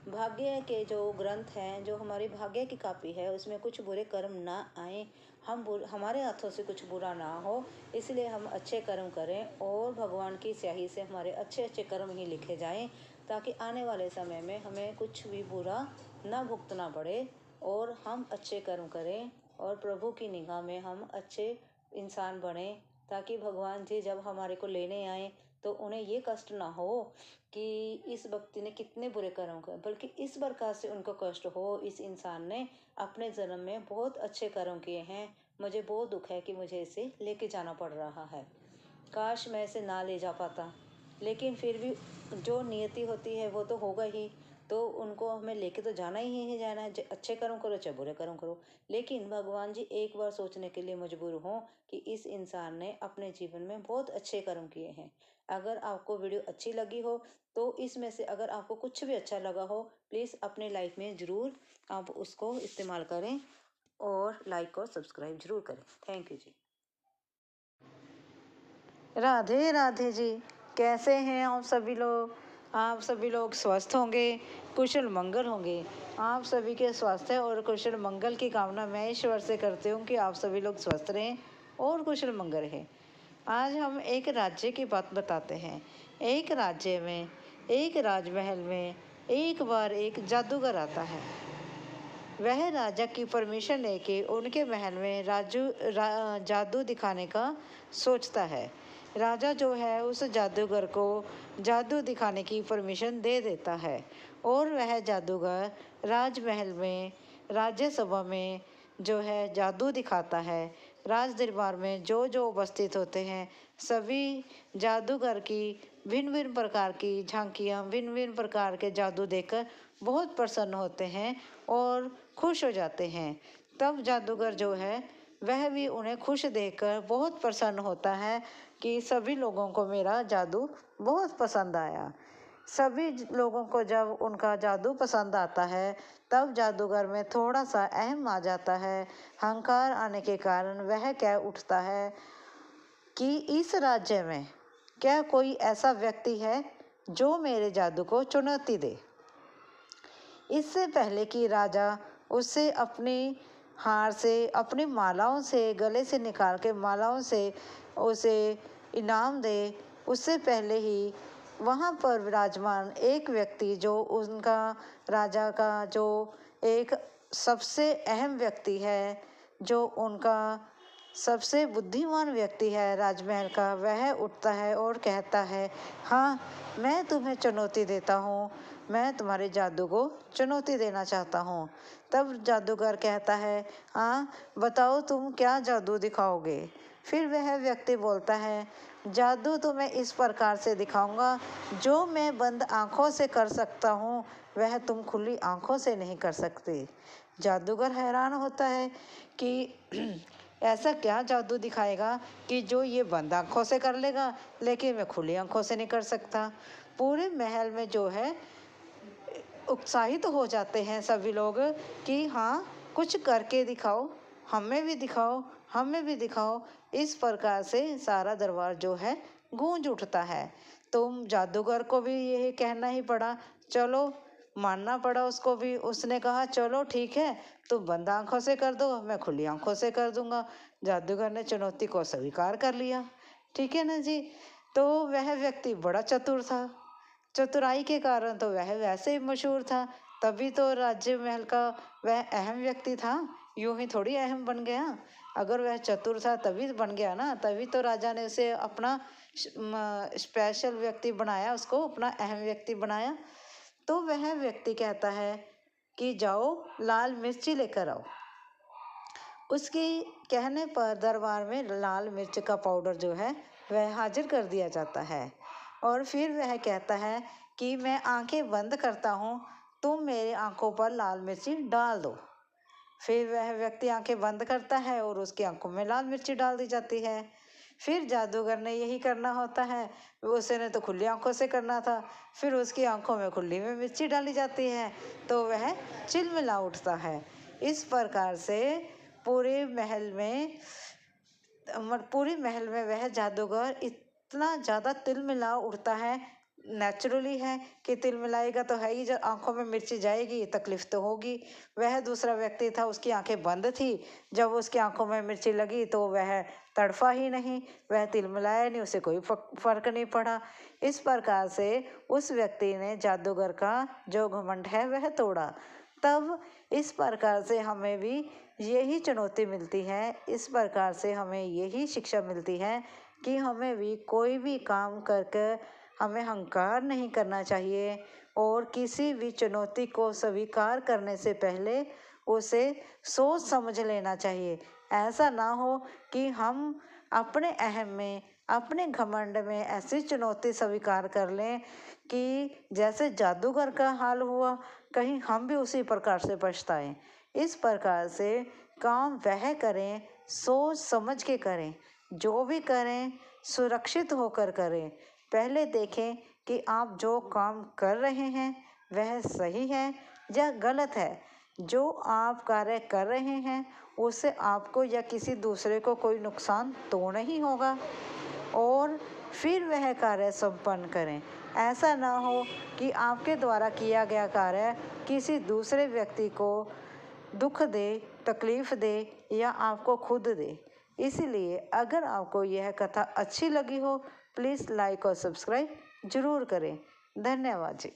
[SPEAKER 3] भाग्य के जो ग्रंथ हैं, जो हमारी भाग्य की कापी है, उसमें कुछ बुरे कर्म ना आए, हमारे हाथों से कुछ बुरा ना हो, इसलिए हम अच्छे कर्म करें और भगवान की स्याही से हमारे अच्छे अच्छे कर्म ही लिखे जाएं ताकि आने वाले समय में हमें कुछ भी बुरा ना भुगतना पड़े और हम अच्छे कर्म करें और प्रभु की निगाह में हम अच्छे इंसान बने, ताकि भगवान जी जब हमारे को लेने आए तो उन्हें ये कष्ट ना हो कि इस व्यक्ति ने कितने बुरे कर्म किए, बल्कि इस प्रकार से उनको कष्ट हो, इस इंसान ने अपने जन्म में बहुत अच्छे कर्म किए हैं, मुझे बहुत दुख है कि मुझे इसे लेके जाना पड़ रहा है, काश मैं इसे ना ले जा पाता। लेकिन फिर भी जो नियति होती है वो तो होगा ही, तो उनको हमें लेके तो जाना ही जाना है, अच्छे कर्म करो चाहे बुरे कर्म करो। लेकिन भगवान जी एक बार सोचने के लिए मजबूर हों कि इस इंसान ने अपने जीवन में बहुत अच्छे कर्म किए हैं। अगर आपको वीडियो अच्छी लगी हो तो इसमें से अगर आपको कुछ भी अच्छा लगा हो प्लीज़ अपने लाइफ में ज़रूर आप उसको इस्तेमाल करें और लाइक और सब्सक्राइब ज़रूर करें। थैंक यू जी। राधे राधे जी, कैसे हैं आप सभी लोग? आप सभी लोग स्वस्थ होंगे, कुशल मंगल होंगे। आप सभी के स्वास्थ्य और कुशल मंगल की कामना मैं ईश्वर से करती हूँ कि आप सभी लोग स्वस्थ रहें और कुशल मंगल रहें। आज हम एक राज्य की बात बताते हैं। एक राज्य में, एक राजमहल में एक बार एक जादूगर आता है। वह राजा की परमिशन लेके उनके महल में जादू दिखाने का सोचता है। राजा जो है उस जादूगर को जादू दिखाने की परमिशन दे देता है और वह जादूगर राजमहल में, राज्यसभा में जो है जादू दिखाता है। राज दरबार में जो जो उपस्थित होते हैं सभी जादूगर की भिन्न भिन्न प्रकार की झांकियाँ, भिन्न भिन्न प्रकार के जादू देखकर बहुत प्रसन्न होते हैं और खुश हो जाते हैं। तब जादूगर जो है वह भी उन्हें खुश देखकर बहुत प्रसन्न होता है कि सभी लोगों को मेरा जादू बहुत पसंद आया। सभी लोगों को जब उनका जादू पसंद आता है तब जादूगर में थोड़ा सा अहम आ जाता है। अहंकार आने के कारण वह कह उठता है कि इस राज्य में क्या कोई ऐसा व्यक्ति है जो मेरे जादू को चुनौती दे। इससे पहले कि राजा उससे अपनी हार से, अपनी मालाओं से, गले से निकाल के मालाओं से उसे इनाम दे, उससे पहले ही वहाँ पर विराजमान एक व्यक्ति जो उनका राजा का जो एक सबसे अहम व्यक्ति है, जो उनका सबसे बुद्धिमान व्यक्ति है राजमहल का, वह उठता है और कहता है, हाँ मैं तुम्हें चुनौती देता हूँ, मैं तुम्हारे जादू को चुनौती देना चाहता हूँ। तब जादूगर कहता है, हाँ बताओ तुम क्या जादू दिखाओगे। फिर वह व्यक्ति बोलता है, जादू तो मैं इस प्रकार से दिखाऊंगा जो मैं बंद आंखों से कर सकता हूँ वह तुम खुली आंखों से नहीं कर सकते। जादूगर हैरान होता है कि ऐसा क्या जादू दिखाएगा कि जो ये बंद आंखों से कर लेगा लेकिन मैं खुली आंखों से नहीं कर सकता। पूरे महल में जो है उत्साहित हो जाते हैं सभी लोग कि हाँ कुछ करके दिखाओ, हमें भी दिखाओ, हमें भी दिखाओ। इस प्रकार से सारा दरबार जो है गूंज उठता है। तो जादूगर को भी यही कहना ही पड़ा, चलो मानना पड़ा उसको भी। उसने कहा चलो ठीक है, तुम बंद आंखों से कर दो, मैं खुली आंखों से कर दूंगा। जादूगर ने चुनौती को स्वीकार कर लिया। ठीक है ना जी। तो वह व्यक्ति बड़ा चतुर था, चतुराई के कारण तो वह वैसे ही मशहूर था, तभी तो राज्य महल का वह अहम व्यक्ति था। यूं ही थोड़ी अहम बन गया, अगर वह चतुर था तभी बन गया ना, तभी तो राजा ने उसे अपना स्पेशल व्यक्ति बनाया, उसको अपना अहम व्यक्ति बनाया। तो वह व्यक्ति कहता है कि जाओ लाल मिर्ची लेकर आओ। उसके कहने पर दरबार में लाल मिर्च का पाउडर जो है वह हाजिर कर दिया जाता है और फिर वह कहता है कि मैं आंखें बंद करता हूँ, तुम मेरे आंखों पर लाल मिर्ची डाल दो। फिर वह व्यक्ति आंखें बंद करता है और उसकी आंखों में लाल मिर्ची डाल दी जाती है। फिर जादूगर ने यही करना होता है, उसने तो खुली आंखों से करना था, फिर उसकी आंखों में खुली में मिर्ची डाली जाती है तो वह चिलमिला उठता है। इस प्रकार से पूरे महल में वह जादूगर इतना ज़्यादा तिलमिला उठता है। नेचुरली है कि तिलमिलाएगा तो है ही, जब आंखों में मिर्ची जाएगी तकलीफ तो होगी। वह दूसरा व्यक्ति था, उसकी आंखें बंद थी, जब उसकी आंखों में मिर्ची लगी तो वह तड़फा ही नहीं, वह तिलमिलाया नहीं, उसे कोई फर्क नहीं पड़ा। इस प्रकार से उस व्यक्ति ने जादूगर का जो घमंड है वह तोड़ा। तब इस प्रकार से हमें भी यही चुनौती मिलती है, इस प्रकार से हमें यही शिक्षा मिलती है कि हमें भी कोई भी काम करके हमें अहंकार नहीं करना चाहिए और किसी भी चुनौती को स्वीकार करने से पहले उसे सोच समझ लेना चाहिए। ऐसा ना हो कि हम अपने अहम में, अपने घमंड में ऐसी चुनौती स्वीकार कर लें कि जैसे जादूगर का हाल हुआ, कहीं हम भी उसी प्रकार से पछताएं। इस प्रकार से काम वह करें, सोच समझ के करें, जो भी करें सुरक्षित होकर करें। पहले देखें कि आप जो काम कर रहे हैं वह सही है या गलत है। जो आप कार्य कर रहे हैं उससे आपको या किसी दूसरे को कोई नुकसान तो नहीं होगा और फिर वह कार्य संपन्न करें। ऐसा ना हो कि आपके द्वारा किया गया कार्य किसी दूसरे व्यक्ति को दुख दे, तकलीफ दे या आपको खुद दे। इसलिए अगर आपको यह कथा अच्छी लगी हो प्लीज़ लाइक और सब्सक्राइब जरूर करें। धन्यवाद जी।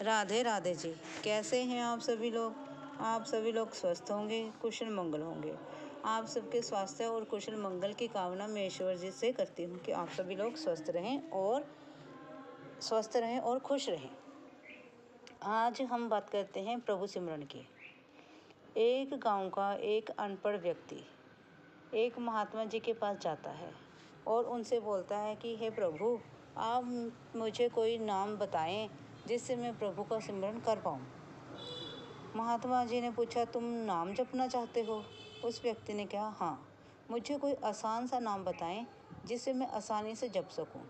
[SPEAKER 3] राधे राधे जी। कैसे हैं आप सभी लोग? आप सभी लोग स्वस्थ होंगे, कुशल मंगल होंगे। आप सबके स्वास्थ्य और कुशल मंगल की कामना मैं ईश्वर जी से करती हूँ कि आप सभी लोग स्वस्थ रहें और खुश रहें। आज हम बात करते हैं प्रभु सिमरन की। एक गांव का एक अनपढ़ व्यक्ति एक महात्मा जी के पास जाता है और उनसे बोलता है कि हे प्रभु, आप मुझे कोई नाम बताएं जिससे मैं प्रभु का सिमरन कर पाऊँ। महात्मा जी ने पूछा, तुम नाम जपना चाहते हो? उस व्यक्ति ने कहा, हाँ, मुझे कोई आसान सा नाम बताएं जिसे मैं आसानी से जप सकूं।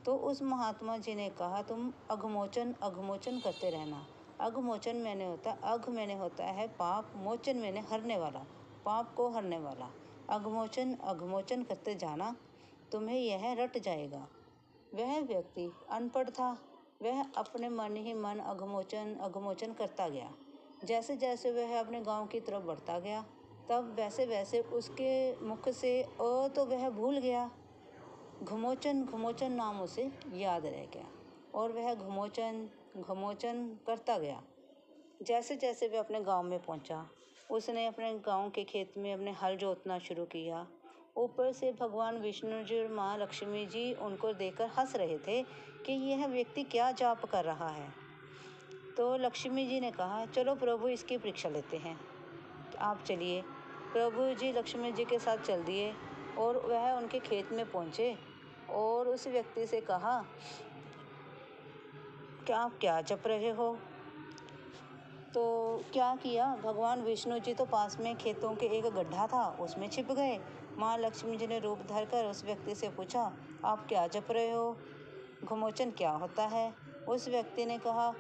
[SPEAKER 3] तो उस महात्मा जी ने कहा, तुम अघमोचन अघमोचन करते रहना। अघमोचन मैंने होता है, अघ मैंने होता है पाप, मोचन मैंने हरने वाला, पाप को हरने वाला। अघमोचन अघमोचन करते जाना, तुम्हें यह रट जाएगा। वह व्यक्ति अनपढ़ था, वह अपने मन ही मन अघमोचन अघमोचन करता गया। जैसे जैसे वह अपने गांव की तरफ बढ़ता गया, तब वैसे वैसे उसके मुख से तो वह भूल गया। घुमोचन घुमोचन नाम उसे याद रह गया और वह घुमोचन घुमोचन करता गया। जैसे जैसे वह अपने गांव में पहुंचा, उसने अपने गांव के खेत में अपने हल जोतना शुरू किया। ऊपर से भगवान विष्णु जी और माँ लक्ष्मी जी उनको देखकर हंस रहे थे कि यह व्यक्ति क्या जाप कर रहा है। तो लक्ष्मी जी ने कहा, चलो प्रभु, इसकी परीक्षा लेते हैं, आप चलिए। प्रभु जी लक्ष्मी जी के साथ चल दिए और वह उनके खेत में पहुंचे और उस व्यक्ति से कहा कि आप क्या जप रहे हो? तो क्या किया, भगवान विष्णु जी तो पास में खेतों के एक गड्ढा था, उसमें छिप गए। माँ लक्ष्मी जी ने रूप धरकर उस व्यक्ति से पूछा, आप क्या जप रहे हो? घुमोचन क्या होता है? उस व्यक्ति ने कहा,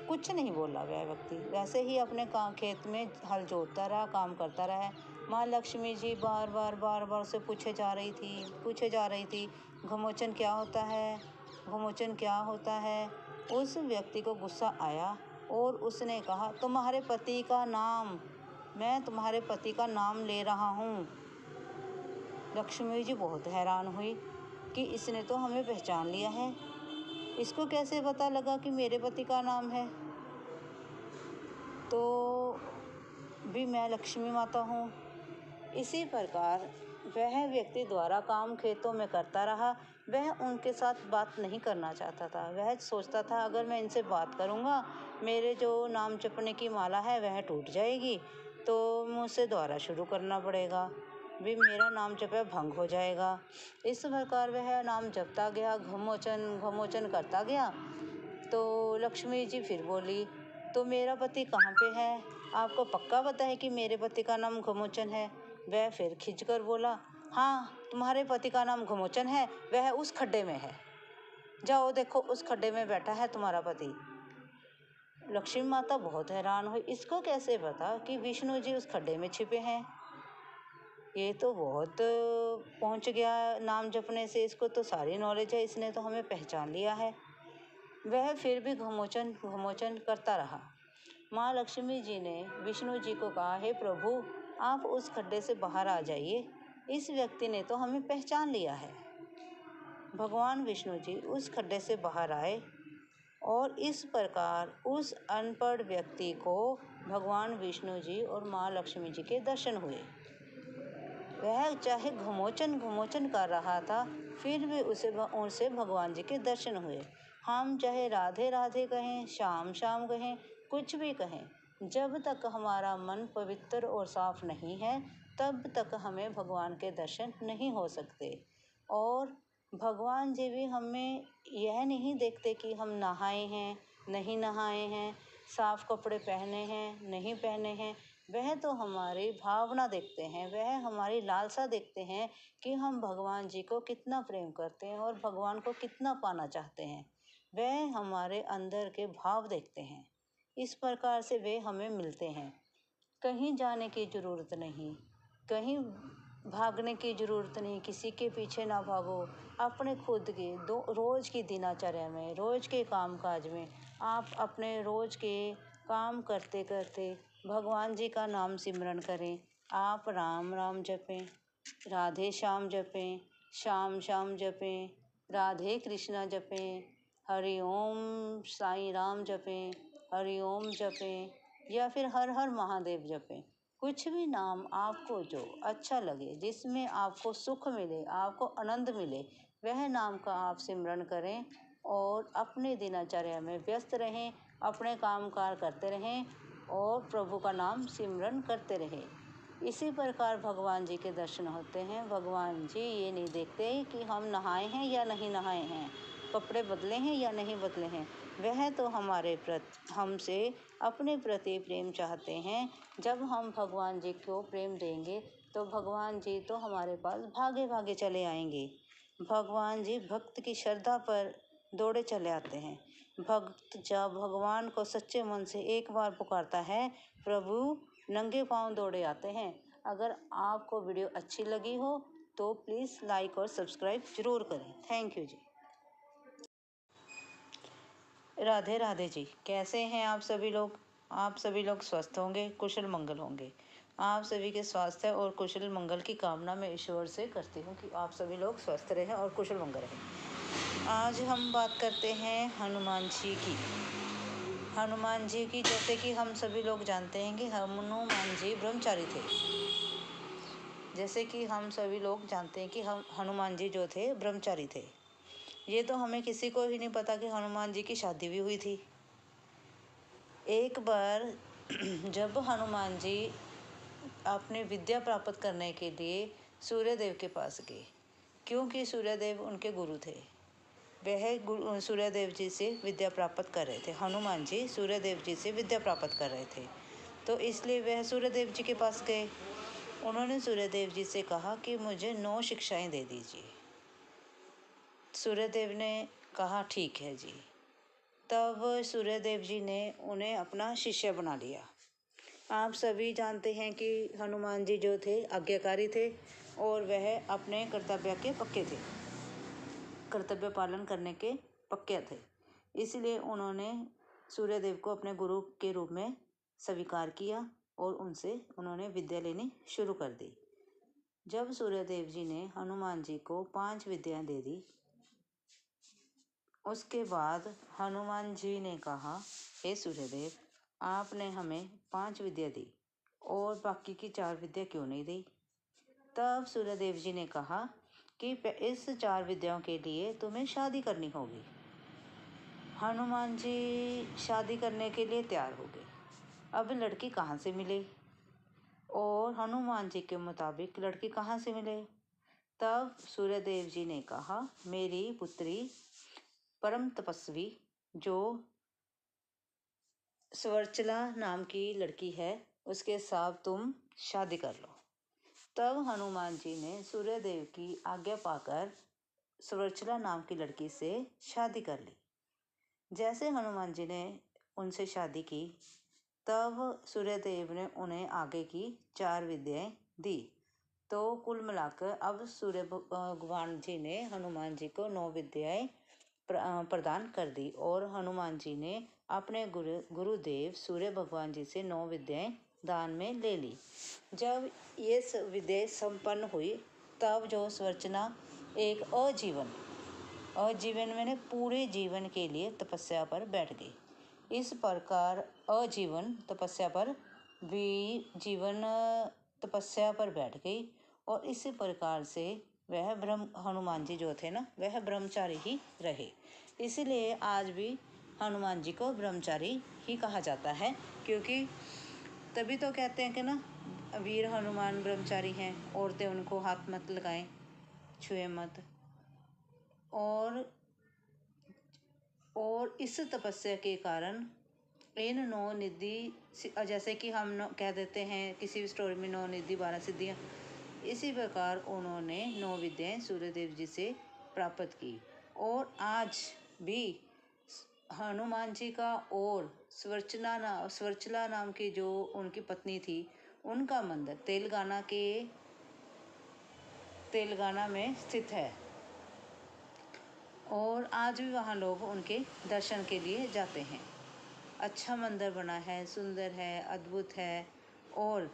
[SPEAKER 3] कुछ नहीं बोला। वह व्यक्ति वैसे ही अपने खेत में हल जोतता रहा, काम करता रहा। माँ लक्ष्मी जी बार बार उसे पूछे जा रही थी, घुमोचन क्या होता है? घुमोचन क्या होता है? उस व्यक्ति को गुस्सा आया और उसने कहा, तुम्हारे पति का नाम, मैं तुम्हारे पति का नाम ले रहा हूँ। लक्ष्मी जी बहुत हैरान हुई कि इसने तो हमें पहचान लिया है, इसको कैसे पता लगा कि मेरे पति का नाम है? तो भी मैं लक्ष्मी माता हूँ। इसी प्रकार वह व्यक्ति द्वारा काम खेतों में करता रहा। वह उनके साथ बात नहीं करना चाहता था। वह सोचता था, अगर मैं इनसे बात करूँगा, मेरे जो नाम जपने की माला है वह टूट जाएगी, तो मुझसे दोबारा शुरू करना पड़ेगा, भी मेरा नाम जप भंग हो जाएगा। इस प्रकार वह नाम जपता गया, घुमोचन घुमोचन करता गया। तो लक्ष्मी जी फिर बोली, तो मेरा पति कहाँ पे है? आपको पक्का पता है कि मेरे पति का नाम घुमोचन है? वह फिर खिंचकर बोला, हाँ, तुम्हारे पति का नाम घुमोचन है, वह उस खड्डे में है, जाओ देखो, उस खड्डे में बैठा है तुम्हारा पति। लक्ष्मी माता बहुत हैरान हुई, इसको कैसे पता कि विष्णु जी उस खड्डे में छिपे हैं? ये तो बहुत पहुंच गया नाम जपने से, इसको तो सारी नॉलेज है, इसने तो हमें पहचान लिया है। वह फिर भी घुमोचन घुमोचन करता रहा। माँ लक्ष्मी जी ने विष्णु जी को कहा, हे प्रभु, आप उस खड्डे से बाहर आ जाइए, इस व्यक्ति ने तो हमें पहचान लिया है। भगवान विष्णु जी उस खड्डे से बाहर आए और इस प्रकार उस अनपढ़ व्यक्ति को भगवान विष्णु जी और माँ लक्ष्मी जी के दर्शन हुए। वह चाहे घुमोचन घुमोचन कर रहा था, फिर भी उसे भगवान जी के दर्शन हुए। हम चाहे राधे राधे कहें, श्याम श्याम कहें, कुछ भी कहें, जब तक हमारा मन पवित्र और साफ नहीं है, तब तक हमें भगवान के दर्शन नहीं हो सकते। और भगवान जी भी हमें यह नहीं देखते कि हम नहाए हैं नहीं नहाए हैं, साफ कपड़े पहने हैं नहीं पहने हैं। वह तो हमारी भावना देखते हैं, वह हमारी लालसा देखते हैं कि हम भगवान जी को कितना प्रेम करते हैं और भगवान को कितना पाना चाहते हैं। वह हमारे अंदर के भाव देखते हैं। इस प्रकार से वे हमें मिलते हैं। कहीं जाने की ज़रूरत नहीं, कहीं भागने की ज़रूरत नहीं, किसी के पीछे ना भागो। अपने खुद के रोज़ की दिनचर्या में, रोज़ के कामकाज में आप अपने रोज़ के काम करते करते भगवान जी का नाम सिमरन करें। आप राम राम जपें, राधे श्याम जपें, श्याम श्याम जपें, राधे कृष्णा जपें, हरि ओम साईं राम जपें, हरि ओम जपें, या फिर हर हर महादेव जपें। कुछ भी नाम आपको जो अच्छा लगे, जिसमें आपको सुख मिले, आपको आनंद मिले, वह नाम का आप सिमरन करें और अपने दिनचर्या में व्यस्त रहें, अपने कामकाज करते रहें और प्रभु का नाम सिमरन करते रहें। इसी प्रकार भगवान जी के दर्शन होते हैं। भगवान जी ये नहीं देखते कि हम नहाए हैं या नहीं नहाए हैं, कपड़े बदले हैं या नहीं बदले हैं। वह तो हमसे अपने प्रति प्रेम चाहते हैं। जब हम भगवान जी को प्रेम देंगे तो भगवान जी तो हमारे पास भागे भागे चले आएंगे। भगवान जी भक्त की श्रद्धा पर दौड़े चले आते हैं। भक्त जब भगवान को सच्चे मन से एक बार पुकारता है, प्रभु नंगे पांव दौड़े आते हैं। अगर आपको वीडियो अच्छी लगी हो तो प्लीज़ लाइक और सब्सक्राइब जरूर करें। थैंक यू जी। राधे राधे जी। कैसे हैं आप सभी लोग? आप सभी लोग स्वस्थ होंगे, कुशल मंगल होंगे। आप सभी के स्वास्थ्य और कुशल मंगल की कामना मैं ईश्वर से करती हूँ कि आप सभी लोग स्वस्थ रहें और कुशल मंगल रहें। आज हम बात करते हैं हनुमान जी की। हनुमान जी की, जैसे कि हम सभी लोग जानते हैं कि हनुमान जी ब्रह्मचारी थे। जैसे कि हम सभी लोग जानते हैं कि हम हनुमान जी जो थे ब्रह्मचारी थे। ये तो हमें किसी को ही नहीं पता कि हनुमान जी की शादी भी हुई थी। एक बार जब हनुमान जी अपने विद्या प्राप्त करने के लिए सूर्यदेव के पास गए, क्योंकि सूर्यदेव उनके गुरु थे। वह सूर्यदेव जी से विद्या प्राप्त कर रहे थे। हनुमान जी सूर्यदेव जी से विद्या प्राप्त कर रहे थे, तो इसलिए वह सूर्यदेव जी के पास गए। उन्होंने सूर्यदेव जी से कहा कि मुझे 9 शिक्षाएं दे दीजिए। सूर्यदेव ने कहा ठीक है जी। तब सूर्यदेव जी ने उन्हें अपना शिष्य बना लिया। आप सभी जानते हैं कि हनुमान जी जो थे आज्ञाकारी थे और वह अपने कर्तव्य के पक्के थे, कर्तव्य पालन करने के पक्के थे। इसलिए उन्होंने सूर्यदेव को अपने गुरु के रूप में स्वीकार किया और उनसे उन्होंने विद्या लेनी शुरू कर दी। जब सूर्यदेव जी ने हनुमान जी को 5 विद्याएं दे दी, उसके बाद हनुमान जी ने कहा, हे सूर्यदेव, आपने हमें 5 विद्या दी और बाकी की 4 विद्या क्यों नहीं दी? तब सूर्यदेव जी ने कहा कि इस 4 विद्याओं के लिए तुम्हें शादी करनी होगी। हनुमान जी शादी करने के लिए तैयार हो गए। अब लड़की कहाँ से मिले और हनुमान जी के मुताबिक लड़की कहाँ से मिले? तब सूर्यदेव जी ने कहा, मेरी पुत्री परम तपस्वी जो स्वर्चला नाम की लड़की है, उसके साथ तुम शादी कर लो। तब हनुमान जी ने सूर्यदेव की आज्ञा पाकर स्वर्चला नाम की लड़की से शादी कर ली। जैसे हनुमान जी ने उनसे शादी की, तब सूर्यदेव ने उन्हें आगे की 4 विद्याएं दी। तो कुल मिलाकर अब सूर्य भगवान जी ने हनुमान जी को 9 विद्याएं प्रदान कर दी और हनुमान जी ने अपने गुरुदेव सूर्य भगवान जी से 9 विद्याएं दान में ले ली। जब ये विद्या संपन्न हुई, तब जो स्वर्चना एक अजीवन मैंने पूरे जीवन के लिए तपस्या पर बैठ गई। इस प्रकार अजीवन तपस्या पर जीवन तपस्या पर बैठ गई और इसी प्रकार से वह हनुमान जी जो थे ना, वह ब्रह्मचारी ही रहे। इसीलिए आज भी हनुमान जी को ब्रह्मचारी ही कहा जाता है, क्योंकि तभी तो कहते हैं कि ना, वीर हनुमान ब्रह्मचारी हैं, औरतें उनको हाथ मत लगाएं, छुए मत। और इस तपस्या के कारण इन 9 निधि, जैसे कि हम कह देते हैं किसी भी स्टोरी में 9 निधि 12 सिद्धियाँ, इसी प्रकार उन्होंने 9 विद्याएं सूर्यदेव जी से प्राप्त की। और आज भी हनुमान जी का और स्वर्चला नाम की जो उनकी पत्नी थी, उनका मंदिर तेलंगाना में स्थित है और आज भी वहाँ लोग उनके दर्शन के लिए जाते हैं। अच्छा मंदिर बना है, सुंदर है, अद्भुत है। और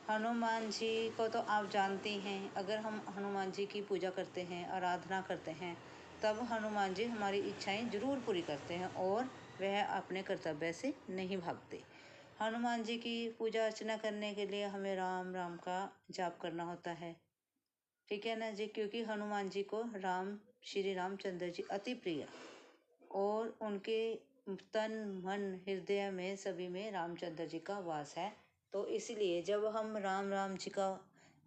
[SPEAKER 3] हनुमान जी को तो आप जानते हैं, अगर हम हनुमान जी की पूजा करते हैं, आराधना करते हैं, तब हनुमान जी हमारी इच्छाएं जरूर पूरी करते हैं और वह अपने कर्तव्य से नहीं भागते। हनुमान जी की पूजा अर्चना करने के लिए हमें राम राम का जाप करना होता है, ठीक है ना जी, क्योंकि हनुमान जी को श्री रामचंद्र जी अति प्रिय और उनके तन मन हृदय में सभी में रामचंद्र जी का वास है। तो इसलिए जब हम राम राम जी का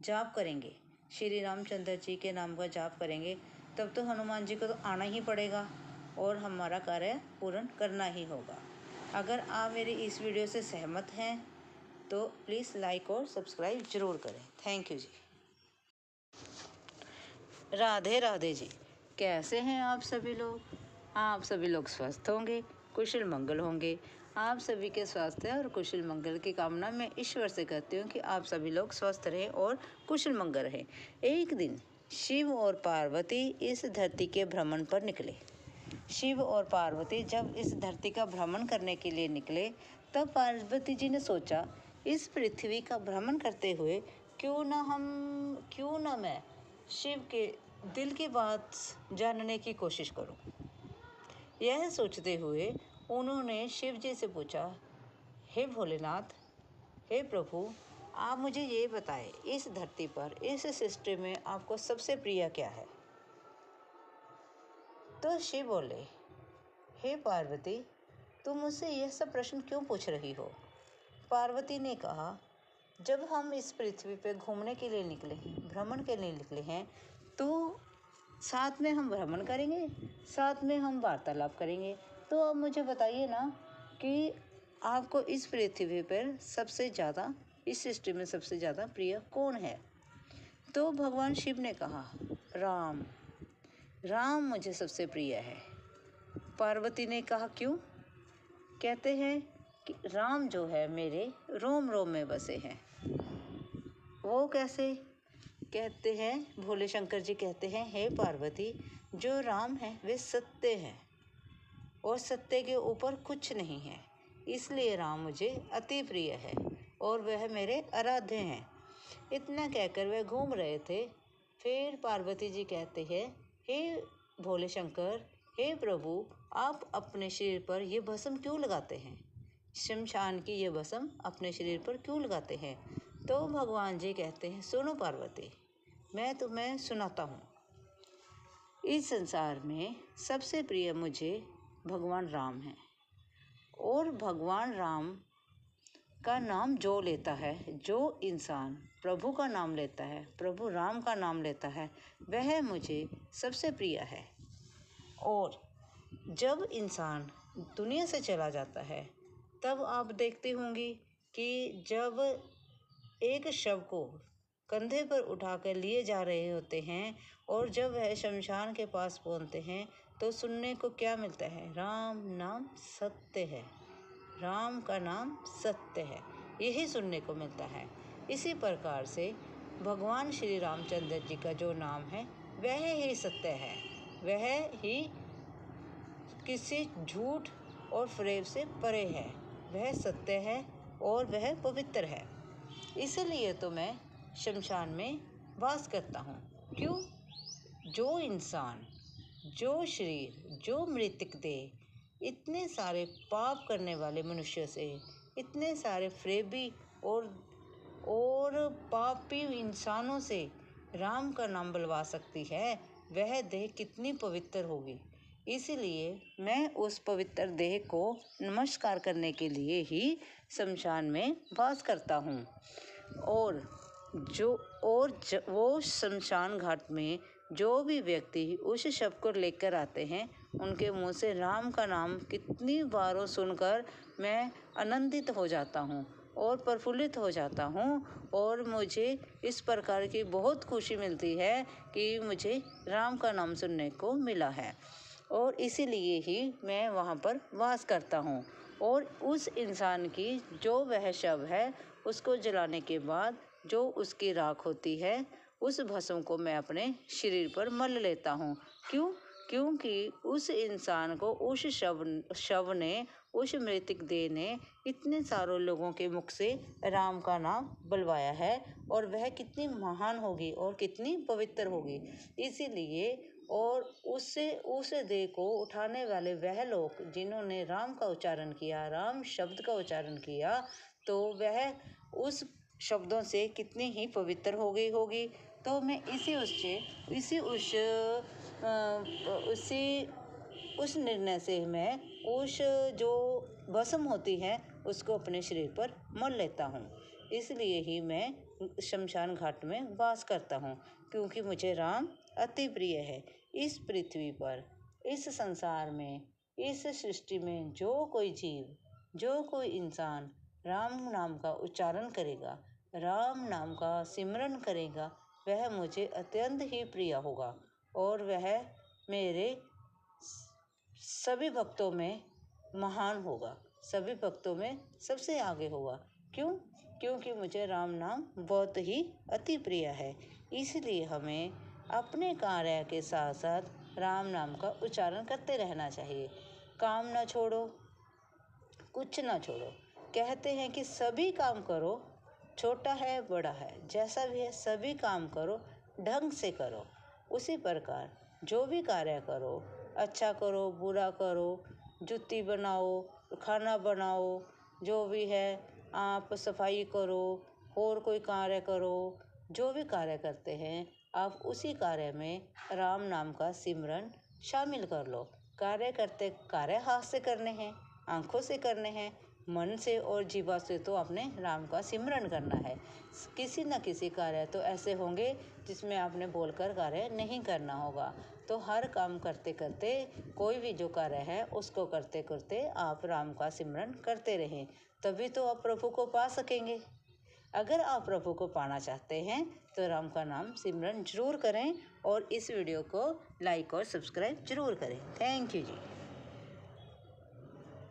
[SPEAKER 3] जाप करेंगे, श्री रामचंद्र जी के नाम का जाप करेंगे, तब तो हनुमान जी को तो आना ही पड़ेगा और हमारा कार्य पूर्ण करना ही होगा। अगर आप मेरी इस वीडियो से सहमत हैं तो प्लीज़ लाइक और सब्सक्राइब ज़रूर करें। थैंक यू जी। राधे राधे जी। कैसे हैं आप सभी लोग? आप सभी लोग स्वस्थ होंगे, कुशल मंगल होंगे। आप सभी के स्वास्थ्य और कुशल मंगल की कामना मैं ईश्वर से करती हूँ कि आप सभी लोग स्वस्थ रहें और कुशल मंगल रहें। एक दिन शिव और पार्वती इस धरती के भ्रमण पर निकले। शिव और पार्वती जब इस धरती का भ्रमण करने के लिए निकले, तब पार्वती जी ने सोचा, इस पृथ्वी का भ्रमण करते हुए क्यों ना मैं शिव के दिल की बात जानने की कोशिश करूं। यह सोचते हुए उन्होंने शिव जी से पूछा, हे भोलेनाथ, हे प्रभु, आप मुझे ये बताएं, इस धरती पर, इस सृष्टि में आपको सबसे प्रिय क्या है? तो शिव बोले, हे पार्वती, तुम मुझसे यह सब प्रश्न क्यों पूछ रही हो? पार्वती ने कहा, जब हम इस पृथ्वी पे घूमने के लिए निकले हैं, भ्रमण के लिए निकले हैं, तो साथ में हम भ्रमण करेंगे, साथ में हम वार्तालाप करेंगे। तो अब मुझे बताइए ना कि आपको इस पृथ्वी पर सबसे ज़्यादा, इस सृष्टि में सबसे ज़्यादा प्रिय कौन है? तो भगवान शिव ने कहा, राम मुझे सबसे प्रिय है। पार्वती ने कहा, क्यों? कहते हैं कि राम जो है मेरे रोम रोम में बसे हैं। वो कैसे? कहते हैं, भोले शंकर जी कहते हैं, हे पार्वती, जो राम है वे सत्य हैं और सत्य के ऊपर कुछ नहीं है, इसलिए राम मुझे अति प्रिय है और वह मेरे आराध्य हैं। इतना कहकर वह घूम रहे थे। फिर पार्वती जी कहते हैं, हे भोले शंकर, हे प्रभु, आप अपने शरीर पर ये भस्म क्यों लगाते हैं? शमशान की ये भस्म अपने शरीर पर क्यों लगाते हैं? तो भगवान जी कहते हैं, सुनो पार्वती, मैं तुम्हें सुनाता हूँ। इस संसार में सबसे प्रिय मुझे भगवान राम हैं और भगवान राम का नाम जो लेता है, जो इंसान प्रभु का नाम लेता है, प्रभु राम का नाम लेता है, वह मुझे सबसे प्रिय है। और जब इंसान दुनिया से चला जाता है, तब आप देखते होंगे कि जब एक शव को कंधे पर उठाकर लिए जा रहे होते हैं और जब वह शमशान के पास पहुंचते हैं, तो सुनने को क्या मिलता है? राम नाम सत्य है, राम का नाम सत्य है, यही सुनने को मिलता है। इसी प्रकार से भगवान श्री रामचंद्र जी का जो नाम है वह ही सत्य है, वह ही किसी झूठ और फरेब से परे है, वह सत्य है और वह पवित्र है। इसलिए तो मैं शमशान में वास करता हूँ। क्यों? जो इंसान, जो शरीर, जो मृतक देह इतने सारे पाप करने वाले मनुष्य से, इतने सारे फरेबी और पापी इंसानों से राम का नाम बुलवा सकती है, वह देह कितनी पवित्र होगी। इसलिए मैं उस पवित्र देह को नमस्कार करने के लिए ही शमशान में वास करता हूँ। और वो शमशान घाट में जो भी व्यक्ति उस शव को लेकर आते हैं, उनके मुंह से राम का नाम कितनी बारों सुनकर मैं आनंदित हो जाता हूँ और प्रफुल्लित हो जाता हूँ और मुझे इस प्रकार की बहुत खुशी मिलती है कि मुझे राम का नाम सुनने को मिला है और इसीलिए ही मैं वहाँ पर वास करता हूँ। और उस इंसान की जो वह शव है, उसको जलाने के बाद जो उसकी राख होती है, उस भस्म को मैं अपने शरीर पर मल लेता हूँ। क्यों? क्योंकि उस इंसान को उस शव ने, उस मृतक देह ने इतने सारों लोगों के मुख से राम का नाम बुलवाया है और वह कितनी महान होगी और कितनी पवित्र होगी। इसीलिए और उस देह को उठाने वाले वह लोग जिन्होंने राम का उच्चारण किया, राम शब्द का उच्चारण किया, तो वह उस शब्दों से कितनी ही पवित्र हो गई होगी। तो मैं उस निर्णय से मैं उस जो भस्म होती है उसको अपने शरीर पर मल लेता हूँ। इसलिए ही मैं शमशान घाट में वास करता हूँ, क्योंकि मुझे राम अति प्रिय है। इस पृथ्वी पर, इस संसार में, इस सृष्टि में जो कोई जीव, जो कोई इंसान राम नाम का उच्चारण करेगा, राम नाम का सिमरन करेगा, वह मुझे अत्यंत ही प्रिय होगा और वह मेरे सभी भक्तों में महान होगा, सभी भक्तों में सबसे आगे होगा। क्यों? क्योंकि मुझे राम नाम बहुत ही अति प्रिय है। इसलिए हमें अपने कार्य के साथ साथ राम नाम का उच्चारण करते रहना चाहिए। काम ना छोड़ो, कुछ ना छोड़ो। कहते हैं कि सभी काम करो, छोटा है बड़ा है जैसा भी है, सभी काम करो, ढंग से करो। उसी प्रकार जो भी कार्य करो, अच्छा करो बुरा करो, जुत्ती बनाओ, खाना बनाओ, जो भी है, आप सफाई करो और कोई कार्य करो, जो भी कार्य करते हैं आप उसी कार्य में राम नाम का सिमरन शामिल कर लो। कार्य करते कार्य हाथ से करने हैं, आंखों से करने हैं, मन से और जीवा से तो आपने राम का सिमरन करना है। किसी न किसी कार्य तो ऐसे होंगे जिसमें आपने बोलकर कार्य नहीं करना होगा। तो हर काम करते करते, कोई भी जो कार्य है उसको करते करते आप राम का सिमरन करते रहें, तभी तो आप प्रभु को पा सकेंगे। अगर आप प्रभु को पाना चाहते हैं तो राम का नाम सिमरन जरूर करें और इस वीडियो को लाइक और सब्सक्राइब जरूर करें। Thank you ji.